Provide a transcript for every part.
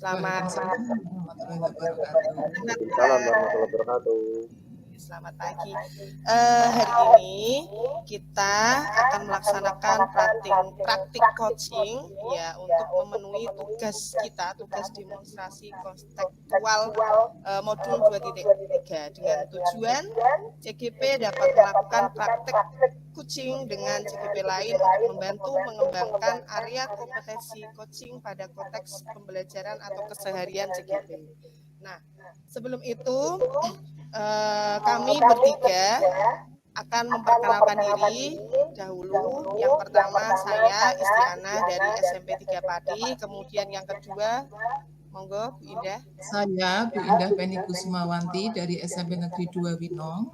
Selamat Waalaikumsalam warahmatullahi wabarakatuh. Waalaikumsalam warahmatullahi wabarakatuh. Selamat pagi. Hari ini kita akan melaksanakan praktik coaching ya untuk memenuhi tugas demonstrasi kontekstual modul 2.3 dengan tujuan CGP dapat melakukan praktek coaching dengan CGP lain untuk membantu mengembangkan area kompetensi coaching pada konteks pembelajaran atau keseharian CGP. Nah, sebelum itu kami bertiga akan memperkenalkan diri dahulu. Yang pertama saya Istiana dari SMP 3 Pati, kemudian yang kedua monggo Bu Indah. Saya Bu Indah Penny Kusmawanti dari SMP Negeri 2 Winong.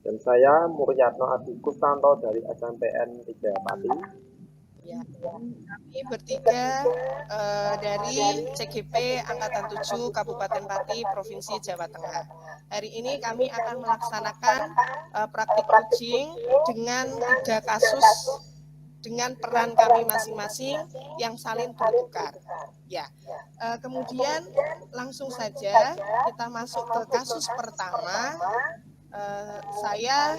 Dan saya Muryatno Adi Kustanto dari SMPN 3 Pati. Ya, kami bertiga dari CGP Angkatan 7 Kabupaten Pati, Provinsi Jawa Tengah. Hari ini kami akan melaksanakan praktik coaching dengan 3 kasus dengan peran kami masing-masing yang saling bertukar. Ya, kemudian langsung saja kita masuk ke kasus pertama. Saya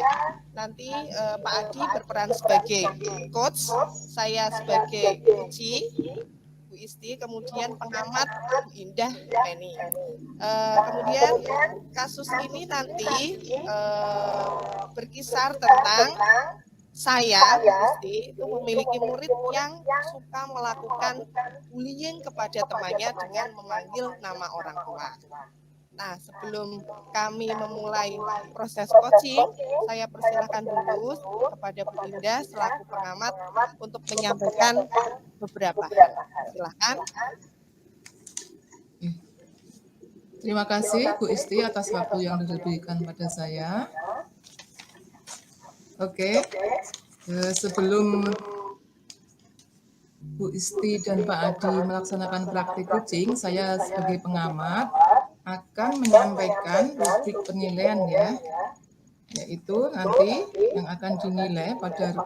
nanti Pak Adi berperan sebagai coach, saya sebagai coachee, Bu Isti, kemudian pengamat Bu Indah Penny. Kemudian kasus ini nanti berkisar tentang saya, Bu Isti, itu memiliki murid yang suka melakukan bullying kepada temannya dengan memanggil nama orang tua. Nah, sebelum kami memulai proses coaching, saya persilahkan dulu kepada Bu Indah selaku pengamat untuk menyampaikan beberapa hal. Silakan. Terima kasih Bu Isti atas waktu yang diberikan pada saya. Oke, sebelum Bu Isti dan Pak Adi melaksanakan praktik coaching, saya sebagai pengamat akan menyampaikan rubrik penilaian ya, yaitu nanti yang akan dinilai pada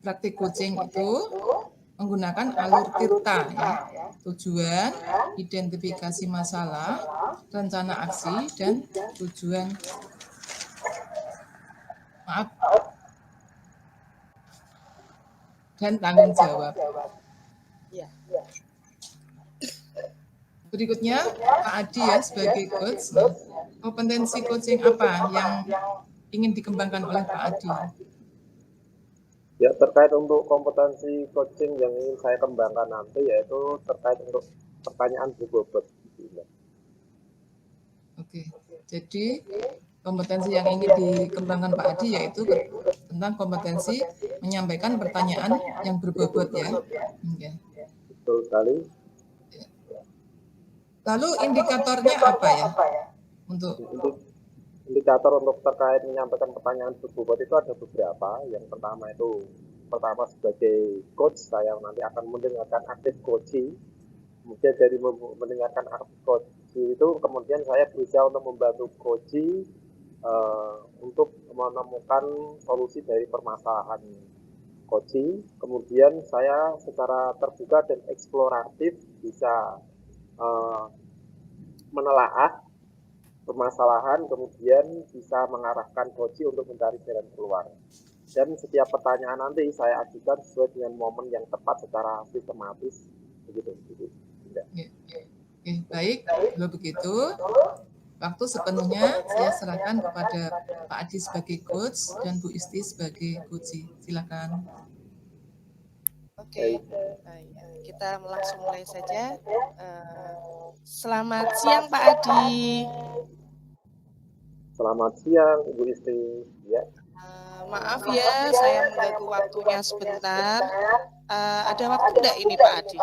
praktik coaching itu menggunakan alur tirta ya, tujuan, identifikasi masalah, rencana aksi, dan tujuan dan tanggung jawab. Berikutnya Pak Adi ya sebagai coach, kompetensi coaching apa yang ingin dikembangkan oleh Pak Adi? Ya, terkait untuk kompetensi coaching yang ingin saya kembangkan nanti yaitu terkait untuk pertanyaan berbobot. Oke, jadi kompetensi yang ingin dikembangkan Pak Adi yaitu tentang kompetensi menyampaikan pertanyaan yang berbobot ya. Betul sekali. Lalu indikatornya apa ya? Untuk indikator untuk terkait menyampaikan pertanyaan berbobot itu ada beberapa. Yang pertama sebagai coach, saya nanti akan mendengarkan aktif coaching. Kemudian dari mendengarkan aktif coaching itu, kemudian saya berusaha untuk membantu coaching untuk menemukan solusi dari permasalahan coaching. Kemudian saya secara terbuka dan eksploratif bisa menelaah permasalahan, kemudian bisa mengarahkan coaching untuk mencari jalan keluar. Dan setiap pertanyaan nanti saya ajukan sesuai dengan momen yang tepat secara sistematis. Begitu. Oke, baik. Kalau begitu, waktu sepenuhnya saya serahkan kepada Pak Adi sebagai coach dan Bu Isti sebagai coachee. Silakan. Oke, kita langsung mulai saja. Selamat siang Pak Adi. Selamat siang Ibu Isti. Ya. Maaf ya, saya mengganggu waktunya sebentar. Ada waktu enggak ini Pak Adi?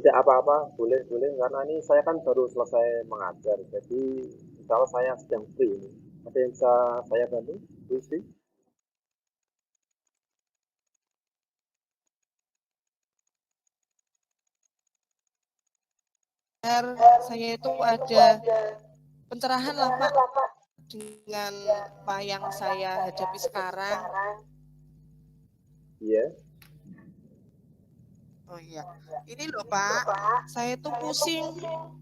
Tidak apa-apa, boleh karena ini saya kan baru selesai mengajar, jadi insya Allah saya sedang free ini. Ada yang bisa saya bantu, Bu Isti? Saya itu ada pencerahan lah Pak dengan apa yang saya hadapi sekarang. Iya. Oh iya, ini loh Pak, saya tuh pusing,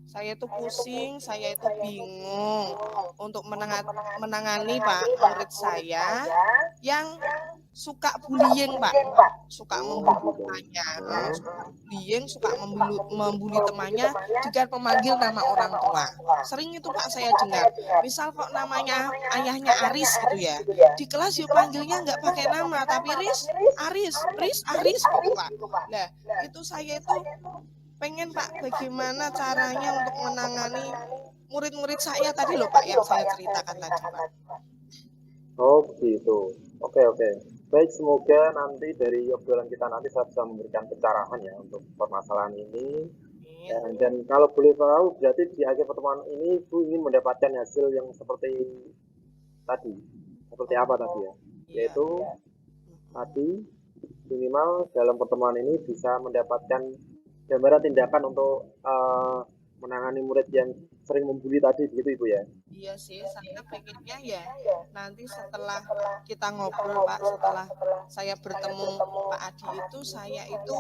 saya itu bingung untuk menangani Pak murid saya yang suka bullying Pak, suka Oh membuli gitu. temannya, Hmm. suka bullying, suka membuli temannya dengan memanggil nama orang tua. Sering itu Pak saya dengar, misal kok namanya ayahnya Aris gitu ya, di kelas yuk panggilnya nggak pakai nama, tapi Aris gitu Pak. Nah, itu saya itu pengen Pak, bagaimana caranya untuk menangani murid-murid saya tadi loh Pak, yang saya ceritakan tadi Pak. Oh gitu. Oke oke. Baik, semoga nanti dari obrolan kita nanti saya bisa memberikan pencerahan ya untuk permasalahan ini. Amin. Dan kalau boleh tahu, berarti di akhir pertemuan ini Ibu ingin mendapatkan hasil yang seperti tadi. Seperti Oh apa tadi ya? iya. Yaitu tadi minimal dalam pertemuan ini bisa mendapatkan gambaran tindakan untuk menangani murid yang sering membuli tadi, begitu Ibu ya? Iya sih, saya pengennya ya nanti setelah kita ngobrol Pak, setelah saya bertemu Pak Adi itu, saya itu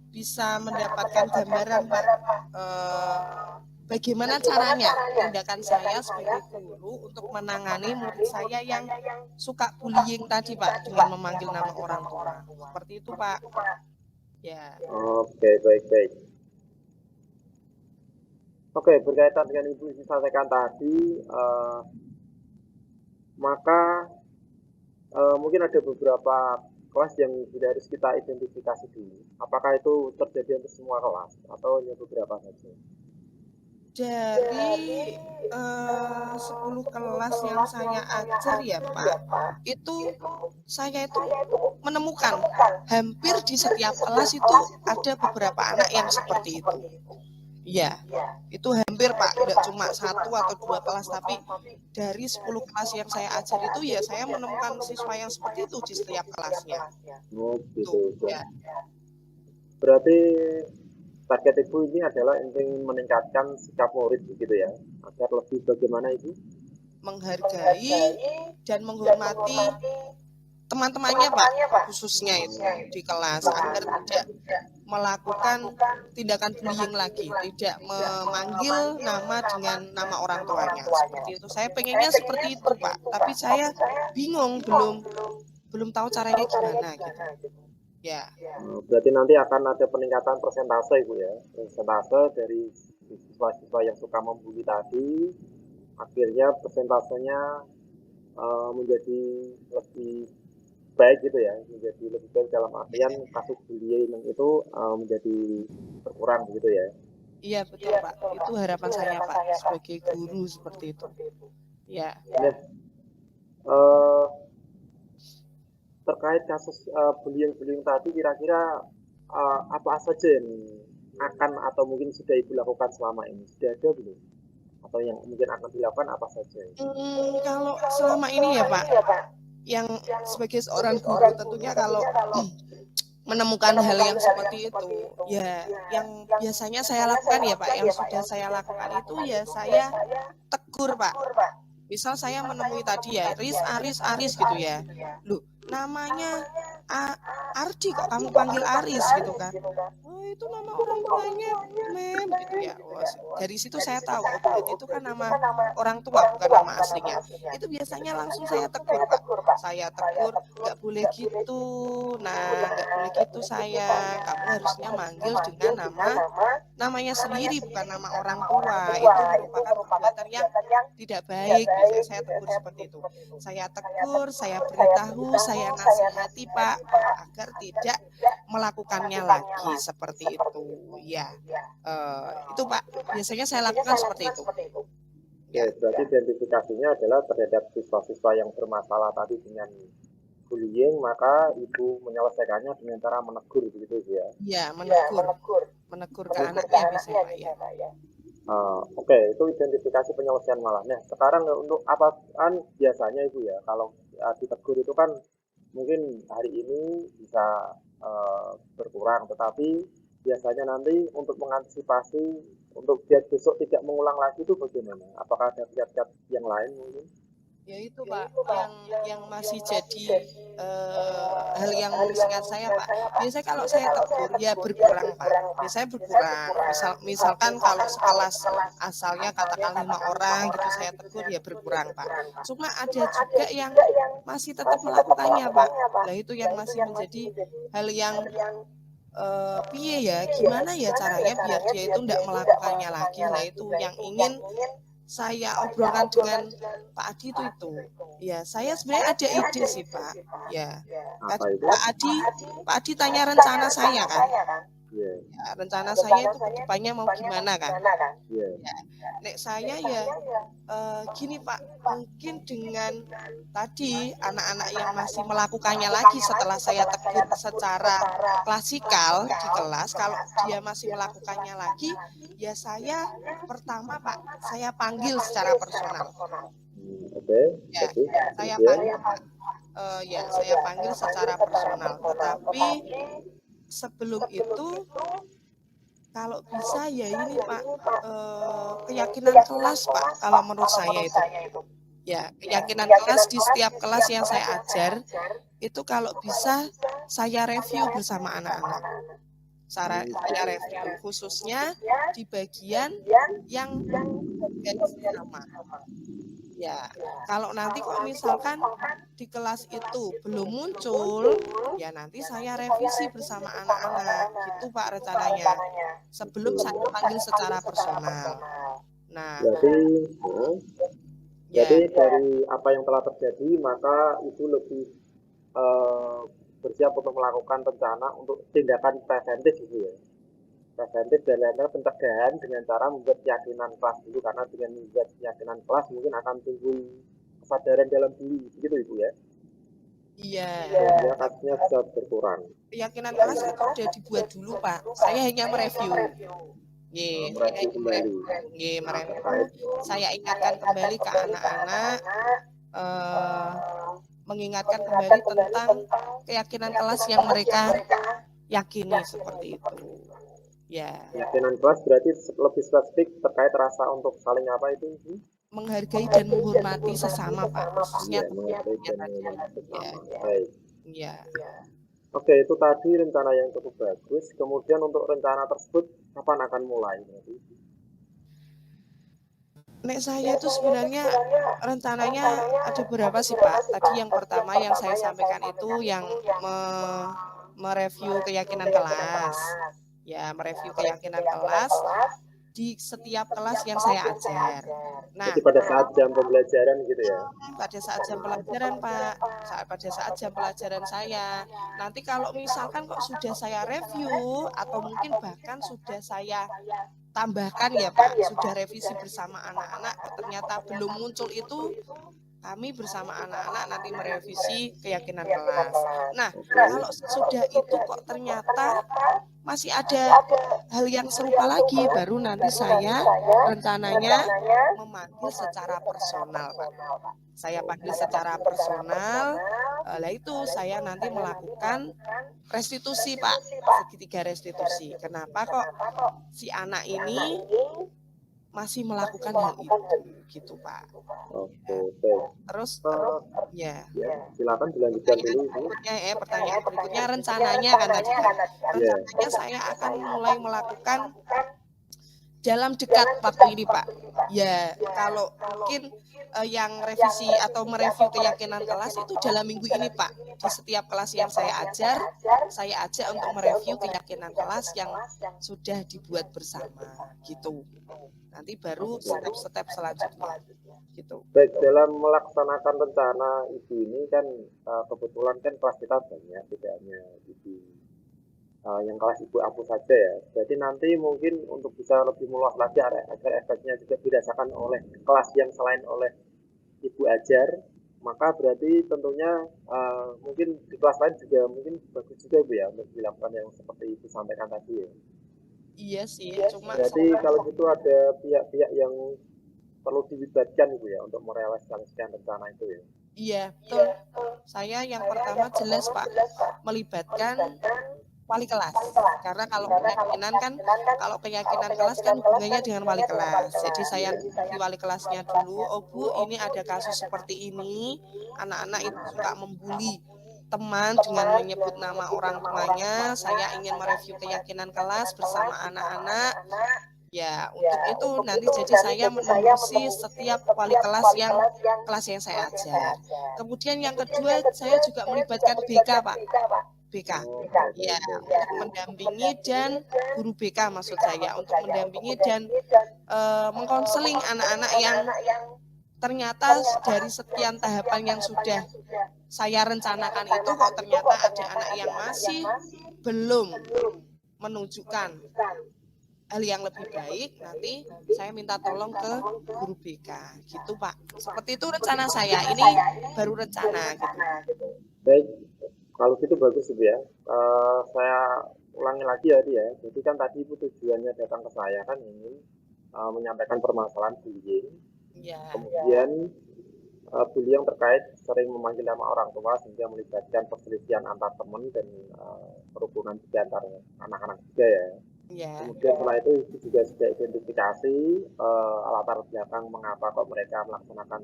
bisa mendapatkan gambaran Pak, eh, bagaimana caranya tindakan saya sebagai guru untuk menangani murid saya yang suka bullying tadi Pak, dengan memanggil nama orang tua. Seperti itu Pak. Ya, Oke, baik baik. Oke, berkaitan dengan Ibu sampaikan tadi, maka mungkin ada beberapa kelas yang sudah harus kita identifikasi dulu. Apakah itu terjadi untuk semua kelas atau hanya beberapa saja? dari 10 kelas yang saya ajar ya Pak, itu saya itu menemukan hampir di setiap kelas itu ada beberapa anak yang seperti itu. Iya, itu hampir Pak, tidak cuma satu atau dua kelas, tapi dari 10 kelas yang saya ajar itu ya saya menemukan siswa yang seperti itu di setiap kelasnya. Oh, gitu. Tuh, ya. Berarti target Ibu ini adalah ingin meningkatkan sikap murid begitu ya, agar lebih bagaimana Ibu? Menghargai dan menghormati teman-temannya Pak, khususnya itu di kelas agar tidak melakukan tindakan bullying lagi, tidak memanggil nama dengan nama orang tuanya. Seperti itu. Saya pengennya seperti itu, Pak. Tapi saya bingung, belum tahu caranya gimana gitu. Ya, Berarti nanti akan ada peningkatan persentase Ibu ya, persentase dari siswa-siswa yang suka membuli tadi, akhirnya persentasenya menjadi lebih baik gitu ya, menjadi lebih baik dalam artian kasus bullying itu menjadi berkurang begitu ya. iya betul Pak. Itu harapan saya Pak sebagai guru seperti itu. Ya. Nah, eh, terkait kasus bullying-bullying tadi kira-kira apa saja yang akan atau mungkin sudah Ibu lakukan selama ini? Sudah ada belum? Atau yang mungkin akan dilakukan apa saja? Kalau selama ini ya Pak, yang sebagai seorang guru tentunya kalau menemukan hal yang seperti itu, ya yang biasanya saya lakukan ya Pak, yang sudah saya lakukan itu ya saya tegur Pak. Misal saya menemui tadi ya, Aris gitu ya. Loh, namanya Ardi kok kamu panggil Aris gitu kan. Oh, itu nama orang tuanya, Mem gitu ya. Oh, dari situ saya tahu, oh berarti itu kan nama orang tua bukan nama aslinya. Itu biasanya langsung saya tegur, Pak. Saya tegur, nggak boleh gitu. Nah, nggak boleh gitu saya. Kamu harusnya manggil dengan namanya sendiri bukan nama orang tua. Itu merupakan perbuatan yang tidak baik, biasanya saya tegur seperti itu. Saya tegur, saya beritahu, saya nasihati Pak, agar tidak melakukannya lagi seperti itu. Ya, itu Pak, biasanya saya lakukan seperti itu. Ya, berarti identifikasinya adalah terhadap siswa-siswa yang bermasalah tadi dengan bullying, maka Ibu menyelesaikannya dengan cara menegur begitu ya. Ya, menegur ke anaknya biasanya Pak ya. Oke, itu identifikasi penyelesaian malah. Nah, sekarang untuk apa kan biasanya Ibu ya, kalau ditegur itu kan mungkin hari ini bisa berkurang, tetapi biasanya nanti untuk mengantisipasi untuk biar besok tidak mengulang lagi itu bagaimana? Apakah ada kiat-kiat yang lain mungkin? Ya itu Pak, yang masih jadi hal yang mengingat saya Pak. Biasanya kalau saya tegur ya berkurang Pak. Biasanya berkurang. Misalkan kalau sekelas asalnya katakan 5 orang gitu saya tegur ya berkurang Pak. Cuma ada juga yang masih tetap melakukannya Pak. Nah itu yang masih menjadi hal yang piye ya, gimana ya caranya biar dia itu tidak melakukannya lagi. Nah itu yang ingin saya obrolkan dengan Pak Adi itu. Ya, saya sebenarnya ada ide sih, Pak. Ya. Apa Tadi itu? Pak Adi tanya rencana saya kan. Ya, Ya, rencana saya itu ke depannya mau gimana kan. ya. Ya. Nek saya ya gini Pak, mungkin dengan tadi anak-anak yang masih melakukannya lagi setelah saya tegur secara klasikal di kelas, kalau dia masih melakukannya lagi, ya saya pertama Pak, saya panggil secara personal. Oke, Ya, bagus. saya Kemudian, panggil Pak. Ya, saya panggil secara personal. Tetapi sebelum itu, kalau bisa ya ini Pak, keyakinan kelas Pak, kalau menurut saya itu. Ya, keyakinan kelas di setiap kelas yang saya ajar, itu kalau bisa saya review bersama anak-anak. Saya review khususnya di bagian yang organisasi nama. Ya, kalau nanti kok misalkan di kelas itu belum muncul, ya nanti saya revisi bersama anak-anak. Gitu Pak rencananya. Sebelum saya panggil secara personal. Nah, berarti, ya, dari apa yang telah terjadi, maka itu lebih eh, bersiap untuk melakukan rencana untuk tindakan preventif gitu ya. Preventif dan lain-lain pencegahan dengan cara membuat keyakinan kelas dulu, karena dengan membuat keyakinan kelas mungkin akan timbul kesadaran dalam diri begitu Ibu ya. iya. Sehingga kasusnya bisa berkurang. Keyakinan kelas itu sudah dibuat dulu Pak. Saya hanya mereview. Saya Mereview hanya kembali. mereview. Terkait Saya ingatkan kembali ke anak-anak, mengingatkan kembali tentang keyakinan kelas yang mereka yakini seperti itu. Ya, keyakinan kelas berarti lebih spesifik terkait rasa untuk saling apa itu? menghargai dan menghormati sesama Pak, khususnya Iya, menghargai teman-temannya dan tadi. menghormati Ya, sesama. Baik. ya. Oke, itu tadi rencana yang cukup bagus. Kemudian untuk rencana tersebut kapan akan mulai? Nanti? Nek saya itu sebenarnya rencananya ada berapa sih Pak? Tadi yang pertama yang saya sampaikan itu yang mereview keyakinan kelas. Ya, mereview keyakinan kelas di setiap kelas yang saya ajar. Nah, Jadi pada saat jam pembelajaran gitu ya? pada saat jam pelajaran Pak, pada saat jam pelajaran saya. Nanti kalau misalkan kok sudah saya review atau mungkin bahkan sudah saya tambahkan ya Pak, sudah revisi bersama anak-anak, ternyata belum muncul itu, kami bersama anak-anak nanti merevisi keyakinan kelas. Nah, kalau sudah itu kok ternyata masih ada hal yang serupa lagi, baru nanti saya rencananya memanggil secara personal Pak. Saya panggil secara personal, lah itu saya nanti melakukan restitusi Pak, segitiga restitusi. Kenapa kok si anak ini masih melakukan hal itu, gitu Pak. Oke, baik. Terus, ya. Ya, silakan dilanjutkan dulu Ibu. Pertanyaan berikutnya rencananya kan tadi kan. Rencananya saya akan mulai melakukan dalam dekat waktu ini Pak. Ya, kalau mungkin yang revisi atau mereview keyakinan kelas itu dalam minggu ini Pak. Di setiap kelas yang saya ajar, saya ajak untuk mereview keyakinan kelas yang sudah dibuat bersama gitu. Nanti baru step-step selanjutnya gitu. Baik, dalam melaksanakan rencana Ibu ini kan kebetulan kan kelas kita banyak, tidak hanya Ibu yang kelas Ibu aku saja ya. Jadi nanti mungkin untuk bisa lebih meluas lagi agar efeknya juga dirasakan oleh kelas yang selain oleh Ibu ajar, maka berarti tentunya mungkin di kelas lain juga mungkin bagus juga Bu ya untuk dilakukan yang seperti Ibu sampaikan tadi ya. Iya sih, cuma Berarti kalau gitu ada pihak-pihak yang perlu dilibatkan Bu ya untuk merealisasikan rencana itu ya. iya, betul. Saya yang pertama jelas Pak, melibatkan wali kelas. Karena kalau keyakinan kelas kan hubungannya dengan wali kelas. Jadi saya di wali kelasnya dulu, oh Bu, ini ada kasus seperti ini, anak-anak itu suka membuli teman dengan menyebut nama orang tuanya. Saya ingin mereview keyakinan kelas bersama anak-anak. Ya, untuk itu nanti jadi saya mengurusi setiap wali kelas yang saya ajar. Kemudian yang kedua, saya juga melibatkan BK, Pak. BK. Ya, untuk mendampingi dan guru BK maksud saya, untuk mendampingi dan mengkonseling anak-anak yang ternyata dari sekian tahapan yang sudah saya rencanakan itu kok ternyata ada anak yang masih belum menunjukkan hal yang lebih baik, nanti saya minta tolong ke guru BK gitu Pak. Seperti itu rencana saya, ini baru rencana gitu. Baik, kalau gitu bagus Ibu ya. Saya ulangi lagi ya. Jadi kan tadi Ibu tujuannya datang ke saya kan ingin menyampaikan permasalahan bullying. Ya. Kemudian bullying terkait sering memanggil nama orang tua sehingga melibatkan perselisihan antar teman dan kerukunan di antara anak-anak juga ya. Ya. Kemudian setelah itu juga sudah identifikasi latar belakang mengapa kok mereka melaksanakan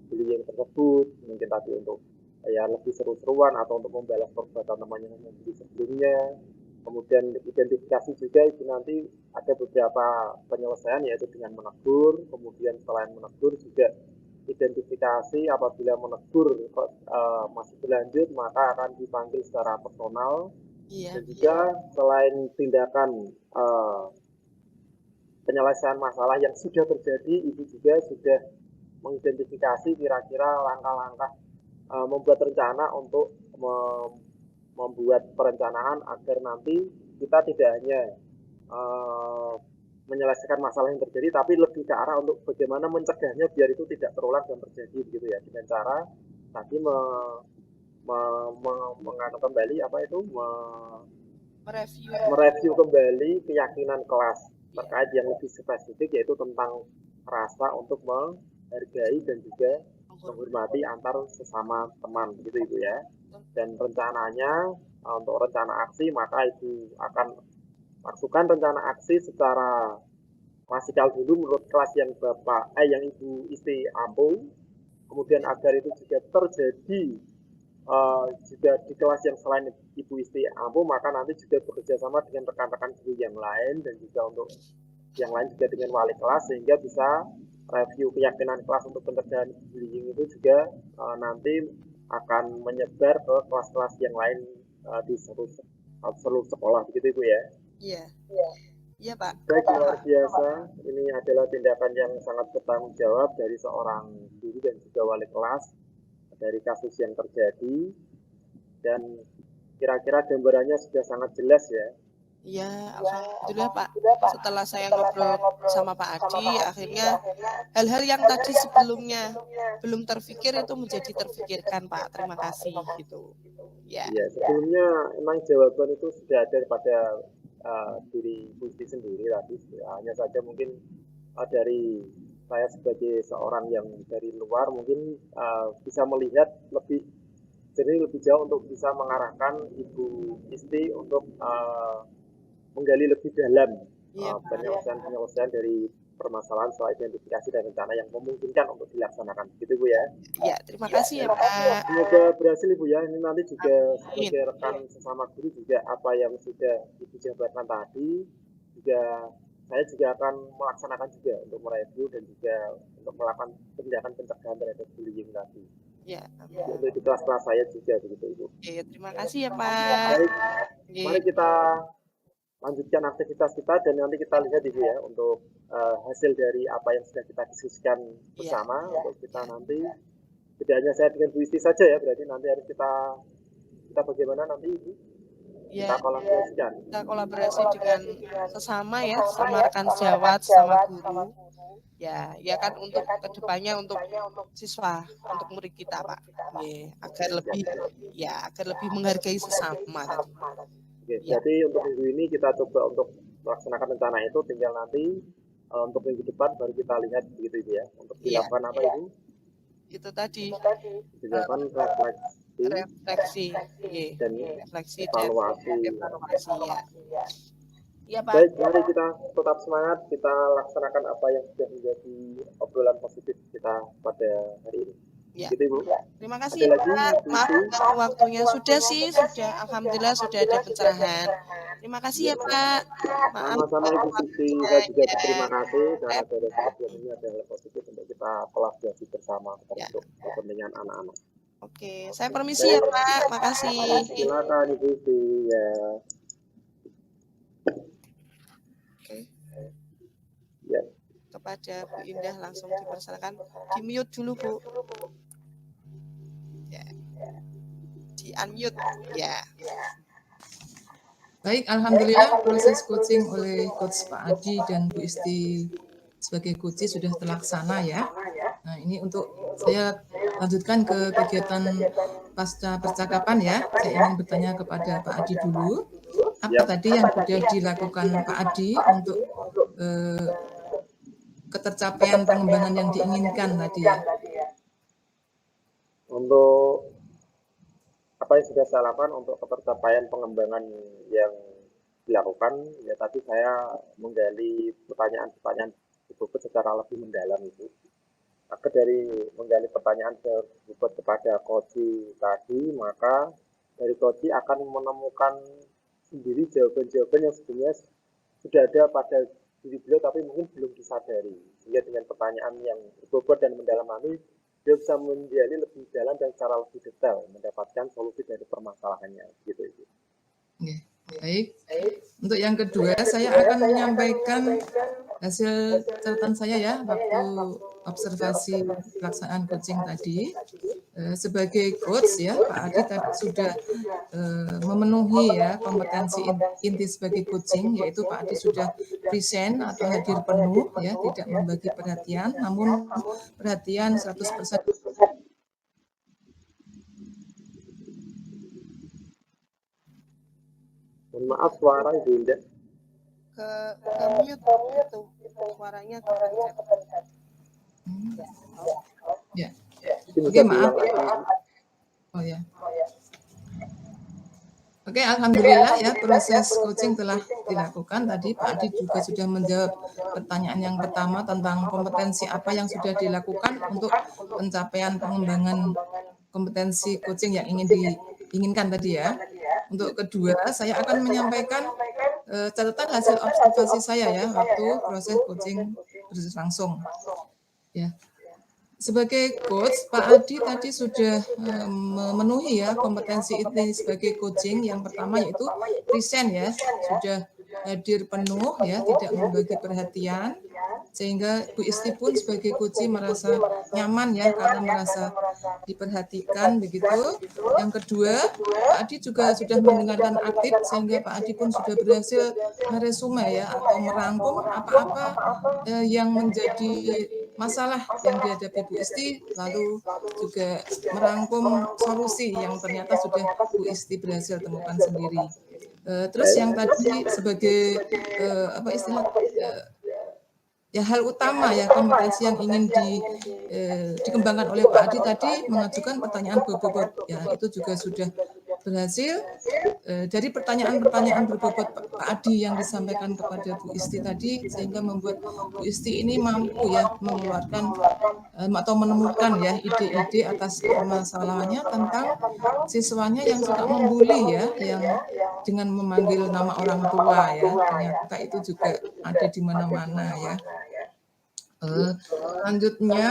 bullying tersebut, mungkin tadi untuk ya lebih seru-seruan atau untuk membalas perbuatan temannya yang membuli sebelumnya. Kemudian identifikasi juga itu nanti ada beberapa penyelesaian yaitu dengan menegur, kemudian selain menegur juga identifikasi apabila menegur masih berlanjut maka akan dipanggil secara personal. Dan juga selain tindakan penyelesaian masalah yang sudah terjadi, Ibu juga sudah mengidentifikasi kira-kira langkah-langkah membuat rencana untuk membuat perencanaan agar nanti kita tidak hanya menyelesaikan masalah yang terjadi, tapi lebih ke arah untuk bagaimana mencegahnya biar itu tidak terulang dan terjadi begitu ya, dengan cara tadi menganu kembali mereview kembali keyakinan kelas terkait yang lebih spesifik yaitu tentang rasa untuk menghargai dan juga menghormati antar sesama teman begitu Ibu ya. Dan rencananya untuk rencana aksi maka Ibu akan masukkan rencana aksi secara klasikal dulu menurut kelas yang yang Ibu Isti ampu, kemudian agar itu juga terjadi juga di kelas yang selain Ibu Isti ampu maka nanti juga bekerja sama dengan rekan-rekan guru yang lain dan juga untuk yang lain juga dengan wali kelas sehingga bisa review keyakinan kelas untuk pencegahan bullying itu juga nanti akan menyebar ke kelas-kelas yang lain di seluruh sekolah begitu Ibu ya. Iya. Iya Pak. Baik, luar biasa. Ini adalah tindakan yang sangat bertanggung jawab dari seorang guru dan juga wali kelas dari kasus yang terjadi, dan kira-kira gambarannya sudah sangat jelas ya. Iya, alhamdulillah Pak. Setelah saya ngobrol sama Pak Adi, akhirnya hal-hal yang tadi sebelumnya belum terpikir itu menjadi terpikirkan Pak. Terima kasih gitu. Ya. Ya, sebelumnya emang jawaban itu sudah ada pada diri Gusti sendiri tadi. Hanya saja mungkin dari saya sebagai seorang yang dari luar mungkin bisa melihat lebih jernih lebih jauh untuk bisa mengarahkan Ibu Isti untuk menggali lebih dalam penyelesaian dari permasalahan soal identifikasi dan rencana yang memungkinkan untuk dilaksanakan. Gitu Bu ya. Ya, terima kasih ya Pak. Semoga berhasil Ibu ya. Ini nanti juga sebagai rekan sesama guru juga apa yang sudah Ibu jabarkan tadi juga saya juga akan melaksanakan juga untuk mereview dan juga untuk melakukan tindakan pencegahan terhadap bullying tadi. Ya, untuk di kelas-kelas saya juga begitu Ibu. Oke, terima kasih ya Pak. Baik, mari kita lanjutkan aktivitas kita dan nanti kita lihat Ibu ya untuk hasil dari apa yang sudah kita diskusikan bersama untuk kita nanti tidak hanya saya dengan Bu Isti saja ya, berarti nanti harus kita bagaimana nanti Ibu kita kolaborasikan. Kita kolaborasi dengan sesama ya, sama rekan sejawat, sama guru. Ya kan untuk kedepannya untuk siswa, untuk murid kita Pak. Agar lebih menghargai sesama. Oke, jadi untuk minggu ini kita coba untuk melaksanakan rencana itu, tinggal nanti untuk minggu depan baru kita lihat begitu Ibu ya. Untuk dilakukan apa Ibu? Itu tadi. Dilakukan refleksi refleksi, dan refleksi dan evaluasi. evaluasi ya. Iya Pak. Baik, mari kita tetap semangat, kita laksanakan apa yang sudah menjadi obrolan positif kita pada hari ini. Ya. Gitu Ibu. Terima kasih Ada ya lagi, Pak. Maaf mengganggu waktunya. Sudah sih, sudah. Alhamdulillah sudah ada pencerahan. Terima kasih ya Pak. Maaf. Sama-sama Ibu Siti, saya juga berterima kasih karena dari seperti ini ada hal positif untuk kita kolaborasi bersama untuk kepentingan anak-anak. Oke, saya permisi ya Pak. Makasih. Silakan Ibu Siti ya. Oke. Ya. Kepada Bu Indah langsung dipersilakan. Di mute dulu Bu. Ya. Di unmute ya. Baik, alhamdulillah proses coaching oleh Coach Pak Adi dan Bu Isti sebagai coach sudah terlaksana ya. Nah, ini untuk saya lanjutkan ke kegiatan pasca percakapan ya. Saya ingin bertanya kepada Pak Adi dulu. Apa tadi yang sudah dilakukan Pak Adi untuk ketercapaian pengembangan yang diinginkan tadi ya? Untuk apa yang sudah saya lakukan untuk ketercapaian pengembangan yang dilakukan, ya tadi saya menggali pertanyaan-pertanyaan tersebut secara lebih mendalam itu. Maka dari menggali pertanyaan tersebut kepada Koji tadi, maka dari Koji akan menemukan sendiri jawaban-jawaban yang sebenarnya sudah ada pada diri beliau tapi mungkin belum disadari. Sehingga dengan pertanyaan yang berbobot dan mendalami, dia bisa menggali lebih dalam dan secara lebih detail mendapatkan solusi dari permasalahannya gitu itu. Baik. Untuk yang kedua, saya akan menyampaikan hasil catatan saya ya waktu observasi pelaksanaan coaching tadi. Sebagai coach ya, Pak Adi tadi sudah memenuhi ya kompetensi inti sebagai coaching, yaitu Pak Adi sudah present atau hadir penuh ya, tidak membagi perhatian, namun perhatian 100%. Mohon maaf suara Ibu Indah. Ke mute itu suaranya kepencet. Ya. Oke, maaf. Oh ya. Oke, alhamdulillah ya proses coaching telah dilakukan. Tadi Pak Adi juga sudah menjawab pertanyaan yang pertama tentang kompetensi apa yang sudah dilakukan untuk pencapaian pengembangan kompetensi coaching yang diinginkan tadi ya. Untuk kedua, saya akan menyampaikan catatan hasil observasi saya ya waktu proses coaching berlangsung. Ya. Sebagai coach, Pak Adi tadi sudah memenuhi ya kompetensi ini sebagai coaching. Yang pertama yaitu present ya, sudah hadir penuh ya, tidak membagi perhatian. Sehingga Bu Isti pun sebagai coach merasa nyaman ya, karena merasa diperhatikan begitu. Yang kedua, Pak Adi juga sudah mendengarkan aktif, sehingga Pak Adi pun sudah berhasil meresume ya, atau merangkum apa-apa yang menjadi masalah yang dihadapi Bu Isti, lalu juga merangkum solusi yang ternyata sudah Bu Isti berhasil temukan sendiri. Terus yang tadi sebagai apa istilah ya hal utama ya kompetensi yang ingin dikembangkan oleh Pak Adi tadi mengajukan pertanyaan berbobot ya, itu juga sudah berhasil. Dari pertanyaan-pertanyaan berbobot Pak Adi yang disampaikan kepada Bu Isti tadi, sehingga membuat Bu Isti ini mampu ya mengeluarkan atau menemukan ya ide-ide atas permasalahannya tentang siswanya yang suka membuli ya, yang dengan memanggil nama orang tua ya, ternyata itu juga ada di mana-mana ya. Selanjutnya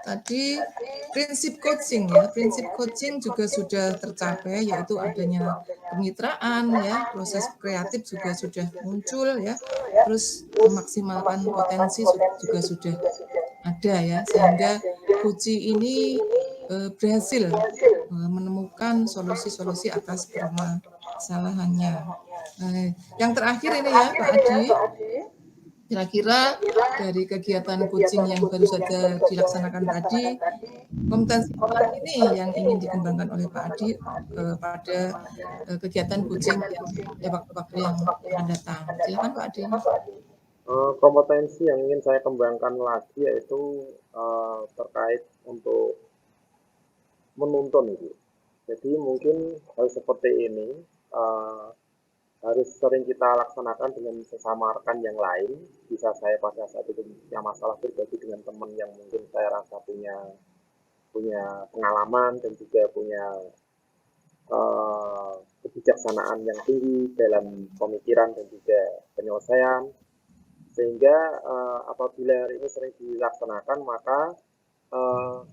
tadi prinsip coaching ya, prinsip coaching juga sudah tercapai, yaitu adanya kemitraan ya, proses kreatif juga sudah muncul ya, terus memaksimalkan potensi juga sudah ada ya, sehingga coaching ini berhasil menemukan solusi-solusi atas permasalahannya. Yang terakhir ini ya Pak Adi, kira-kira dari kegiatan coaching yang baru saja dilaksanakan tadi, kompetensi apa ini yang ingin dikembangkan oleh Pak Adi pada kegiatan coaching yang waktu-waktu yang akan datang? Silakan Pak Adi. Kompetensi yang ingin saya kembangkan lagi yaitu terkait untuk menuntun itu. Jadi mungkin hal seperti ini harus sering kita laksanakan dengan sesama rekan yang lain. Bisa saya pada saat itu punya masalah pribadi dengan teman yang mungkin saya rasa punya punya pengalaman dan juga punya kebijaksanaan yang tinggi dalam pemikiran dan juga penyelesaian, sehingga apabila ini sering dilaksanakan maka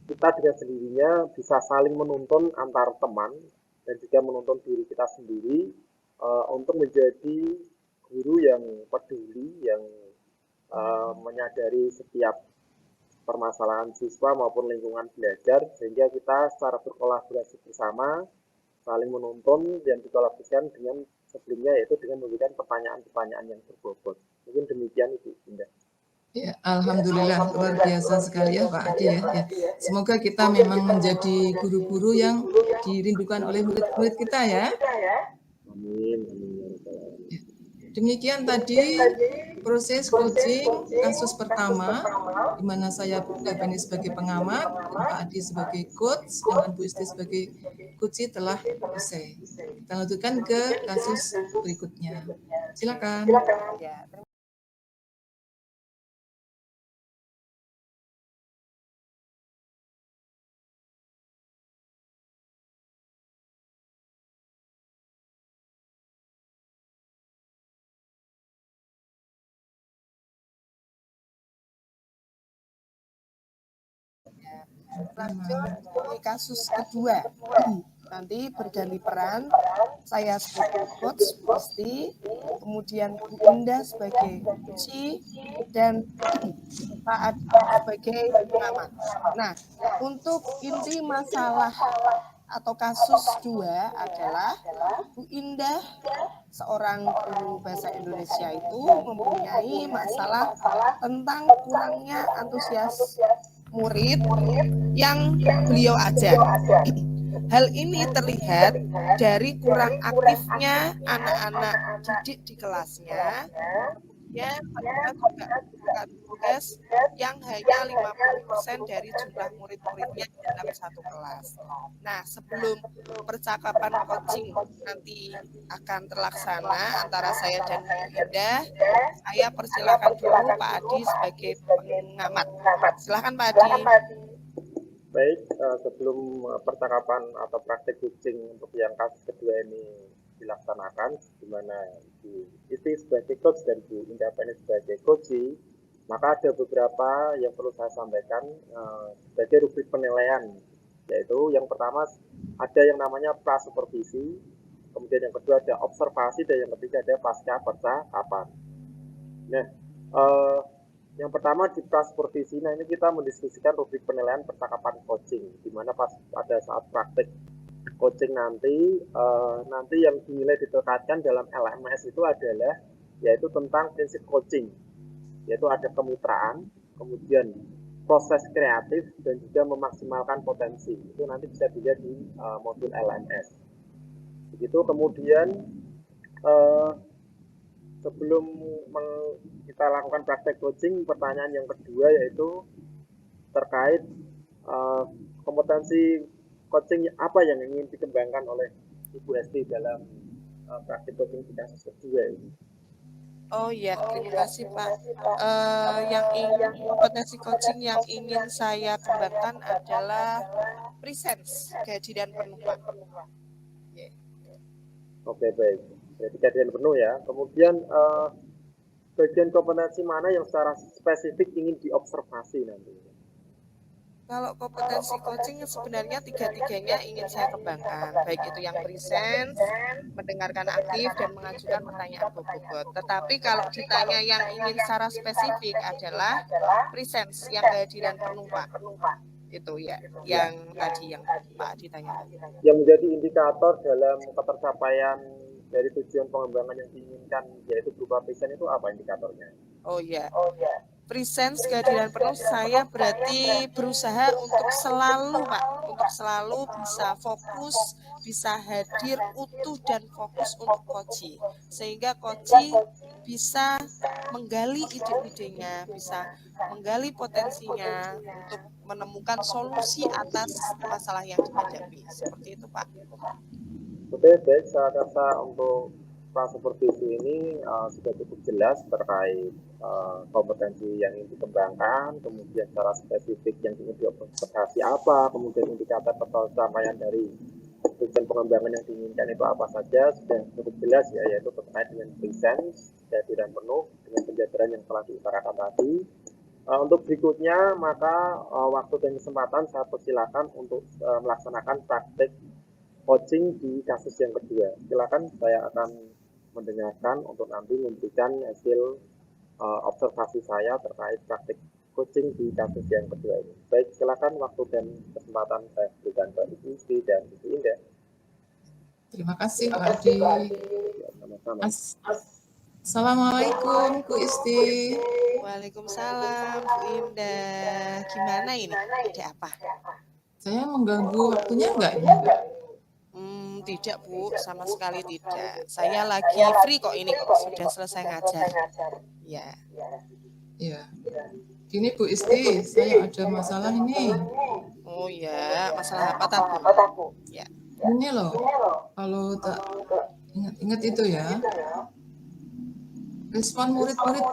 kita dengan sendirinya bisa saling menuntun antar teman dan juga menuntun diri kita sendiri untuk menjadi guru yang peduli, yang menyadari setiap permasalahan siswa maupun lingkungan belajar, sehingga kita secara berkolaborasi bersama saling menuntun dan dikolaborasikan dengan sebelumnya, yaitu dengan memberikan pertanyaan-pertanyaan yang berbobot. Mungkin demikian Ibu Indah. Ya, alhamdulillah luar biasa sekali ya Pak Adi ya. Ya. Semoga kita memang menjadi guru-guru yang dirindukan oleh murid-murid kita ya. Amin. Ya. Demikian tadi proses coaching kasus pertama, di mana saya ini sebagai pengamat, dan Pak Adi sebagai coach, dengan Bu Isti sebagai coach telah selesai. Kita lanjutkan ke kasus berikutnya. Silakan. Ya, lanjut di kasus kedua. Nanti berganti peran, saya sebagai coach Isti, kemudian Bu Indah sebagai coach, dan Pak Adi sebagai pengamat. Nah, untuk inti masalah atau kasus 2 adalah Bu Indah, seorang guru bahasa Indonesia itu mempunyai masalah tentang kurangnya antusias murid yang beliau ajar. Hal ini terlihat dari kurang aktifnya anak-anak didik di kelasnya. Ya, mereka juga melakukan tugas yang hanya 50% dari jumlah murid-muridnya dalam satu kelas. Nah, sebelum percakapan coaching nanti akan terlaksana antara saya dan Bu Indah, saya persilakan dulu Pak Adi sebagai pengamat. Silakan Pak Adi. Baik, sebelum percakapan atau praktek coaching untuk yang kasus kedua ini dilaksanakan, di mana Ibu Isti sebagai coach dan Bu Indah sebagai coach, maka ada beberapa yang perlu saya sampaikan sebagai rubrik penilaian, yaitu yang pertama ada yang namanya pra-supervisi, kemudian yang kedua ada observasi, dan yang ketiga ada pasca percakapan. Nah, yang pertama di pra-supervisi, nah ini kita mendiskusikan rubrik penilaian percakapan coaching, di mana pada saat praktek coaching nanti yang dinilai ditekatkan dalam LMS itu adalah yaitu tentang prinsip coaching, yaitu ada kemitraan, kemudian proses kreatif, dan juga memaksimalkan potensi. Itu nanti bisa dilihat di modul LMS. Begitu. Kemudian sebelum kita lakukan praktek coaching, pertanyaan yang kedua yaitu terkait kompetensi coaching apa yang ingin dikembangkan oleh Ibu Esti dalam praktek coaching di kasus kedua ini. Oh ya, terima kasih Pak. Kompetensi coaching yang ingin saya kembangkan adalah presence, kehadiran penuh Pak. Oke, baik. Jadi kehadiran penuh ya. Kemudian bagian kompetensi mana yang secara spesifik ingin diobservasi nanti? Kalau kompetensi coaching sebenarnya tiga-tiganya ingin saya kembangkan, baik itu yang presence, mendengarkan aktif, dan mengajukan pertanyaan bobot. Tetapi kalau ditanya yang ingin secara spesifik adalah presence, yang kehadiran penuh Pak. Itu ya, yang tadi yang Pak ditanyakan. Yang menjadi indikator dalam ketercapaian dari tujuan pengembangan yang diinginkan, yaitu berupa presence, itu apa indikatornya? Oh ya. Presence, kehadiran penuh, saya berarti berusaha untuk selalu Pak, untuk selalu bisa fokus, bisa hadir utuh dan fokus untuk coaching, sehingga coaching bisa menggali ide-idenya, bisa menggali potensinya untuk menemukan solusi atas masalah yang dihadapi. Seperti itu, Pak. Oke, baik. Saya rasa untuk supervisi ini sudah cukup jelas terkait kompetensi yang ingin dikembangkan, kemudian secara spesifik yang ingin diobservasi apa, kemudian indikator pencapaian dari tujuan pengembangan yang diinginkan itu apa saja, sudah cukup jelas ya, yaitu terkait dengan presence, jadi dan penuh, dengan penjabaran yang telah diutarakan tadi. Untuk berikutnya, maka waktu dan kesempatan saya persilakan untuk melaksanakan praktik coaching di kasus yang kedua. Silakan, saya akan mendengarkan untuk nanti memberikan hasil observasi saya terkait praktik coaching di kasus yang kedua ini. Baik, silakan waktu dan kesempatan saya berikan ke Ibu Isti dan Ibu Indah. Terima kasih Pak Adi. Ya, sama-sama. Assalamualaikum Bu Isti. Waalaikumsalam Bu Indah. Gimana ini? Ada apa? Saya mengganggu waktunya enggak ini? Tidak Bu, sama sekali tidak. Saya lagi free kok ini kok, sudah selesai ngajar. Ya. Ya. Gini Bu Isti, saya ada masalah ini. Oh ya, masalah apa tabu? Ya. Ini loh, kalau tak ingat itu ya, respon murid-murid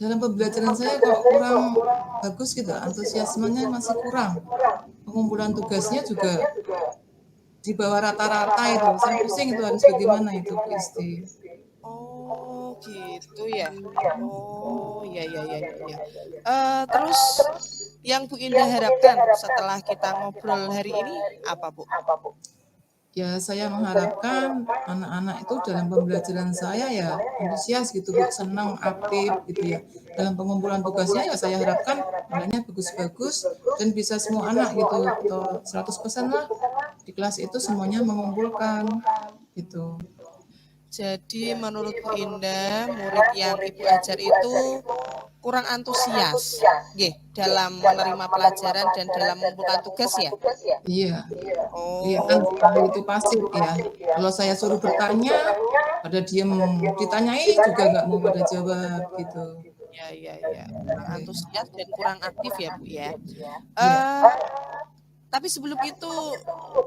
dalam pembelajaran saya kok kurang bagus gitu, antusiasmenya masih kurang. Pengumpulan tugasnya juga di bawah rata-rata itu. Saya pusing itu harus bagaimana itu Bu Isti. Oh gitu ya. Oh ya. Terus yang Bu Indah harapkan setelah kita ngobrol hari ini apa Bu? Ya saya mengharapkan anak-anak itu dalam pembelajaran saya ya antusias gitu Bu, senang, aktif gitu ya. Dalam pengumpulan tugasnya ya saya harapkan nilainya bagus-bagus dan bisa semua anak gitu, atau 100% lah di kelas itu semuanya mengumpulkan gitu. Jadi menurut Bu Indah, murid yang Ibu ajar itu kurang antusias dalam menerima pelajaran dan dalam mengumpulkan tugas ya? Iya. Oh. Iya kan itu pasif ya. Kalau saya suruh bertanya, pada diem, ditanyai juga nggak mau pada jawab gitu. Ya. Kurang antusias dan kurang aktif ya Bu ya. Tapi sebelum itu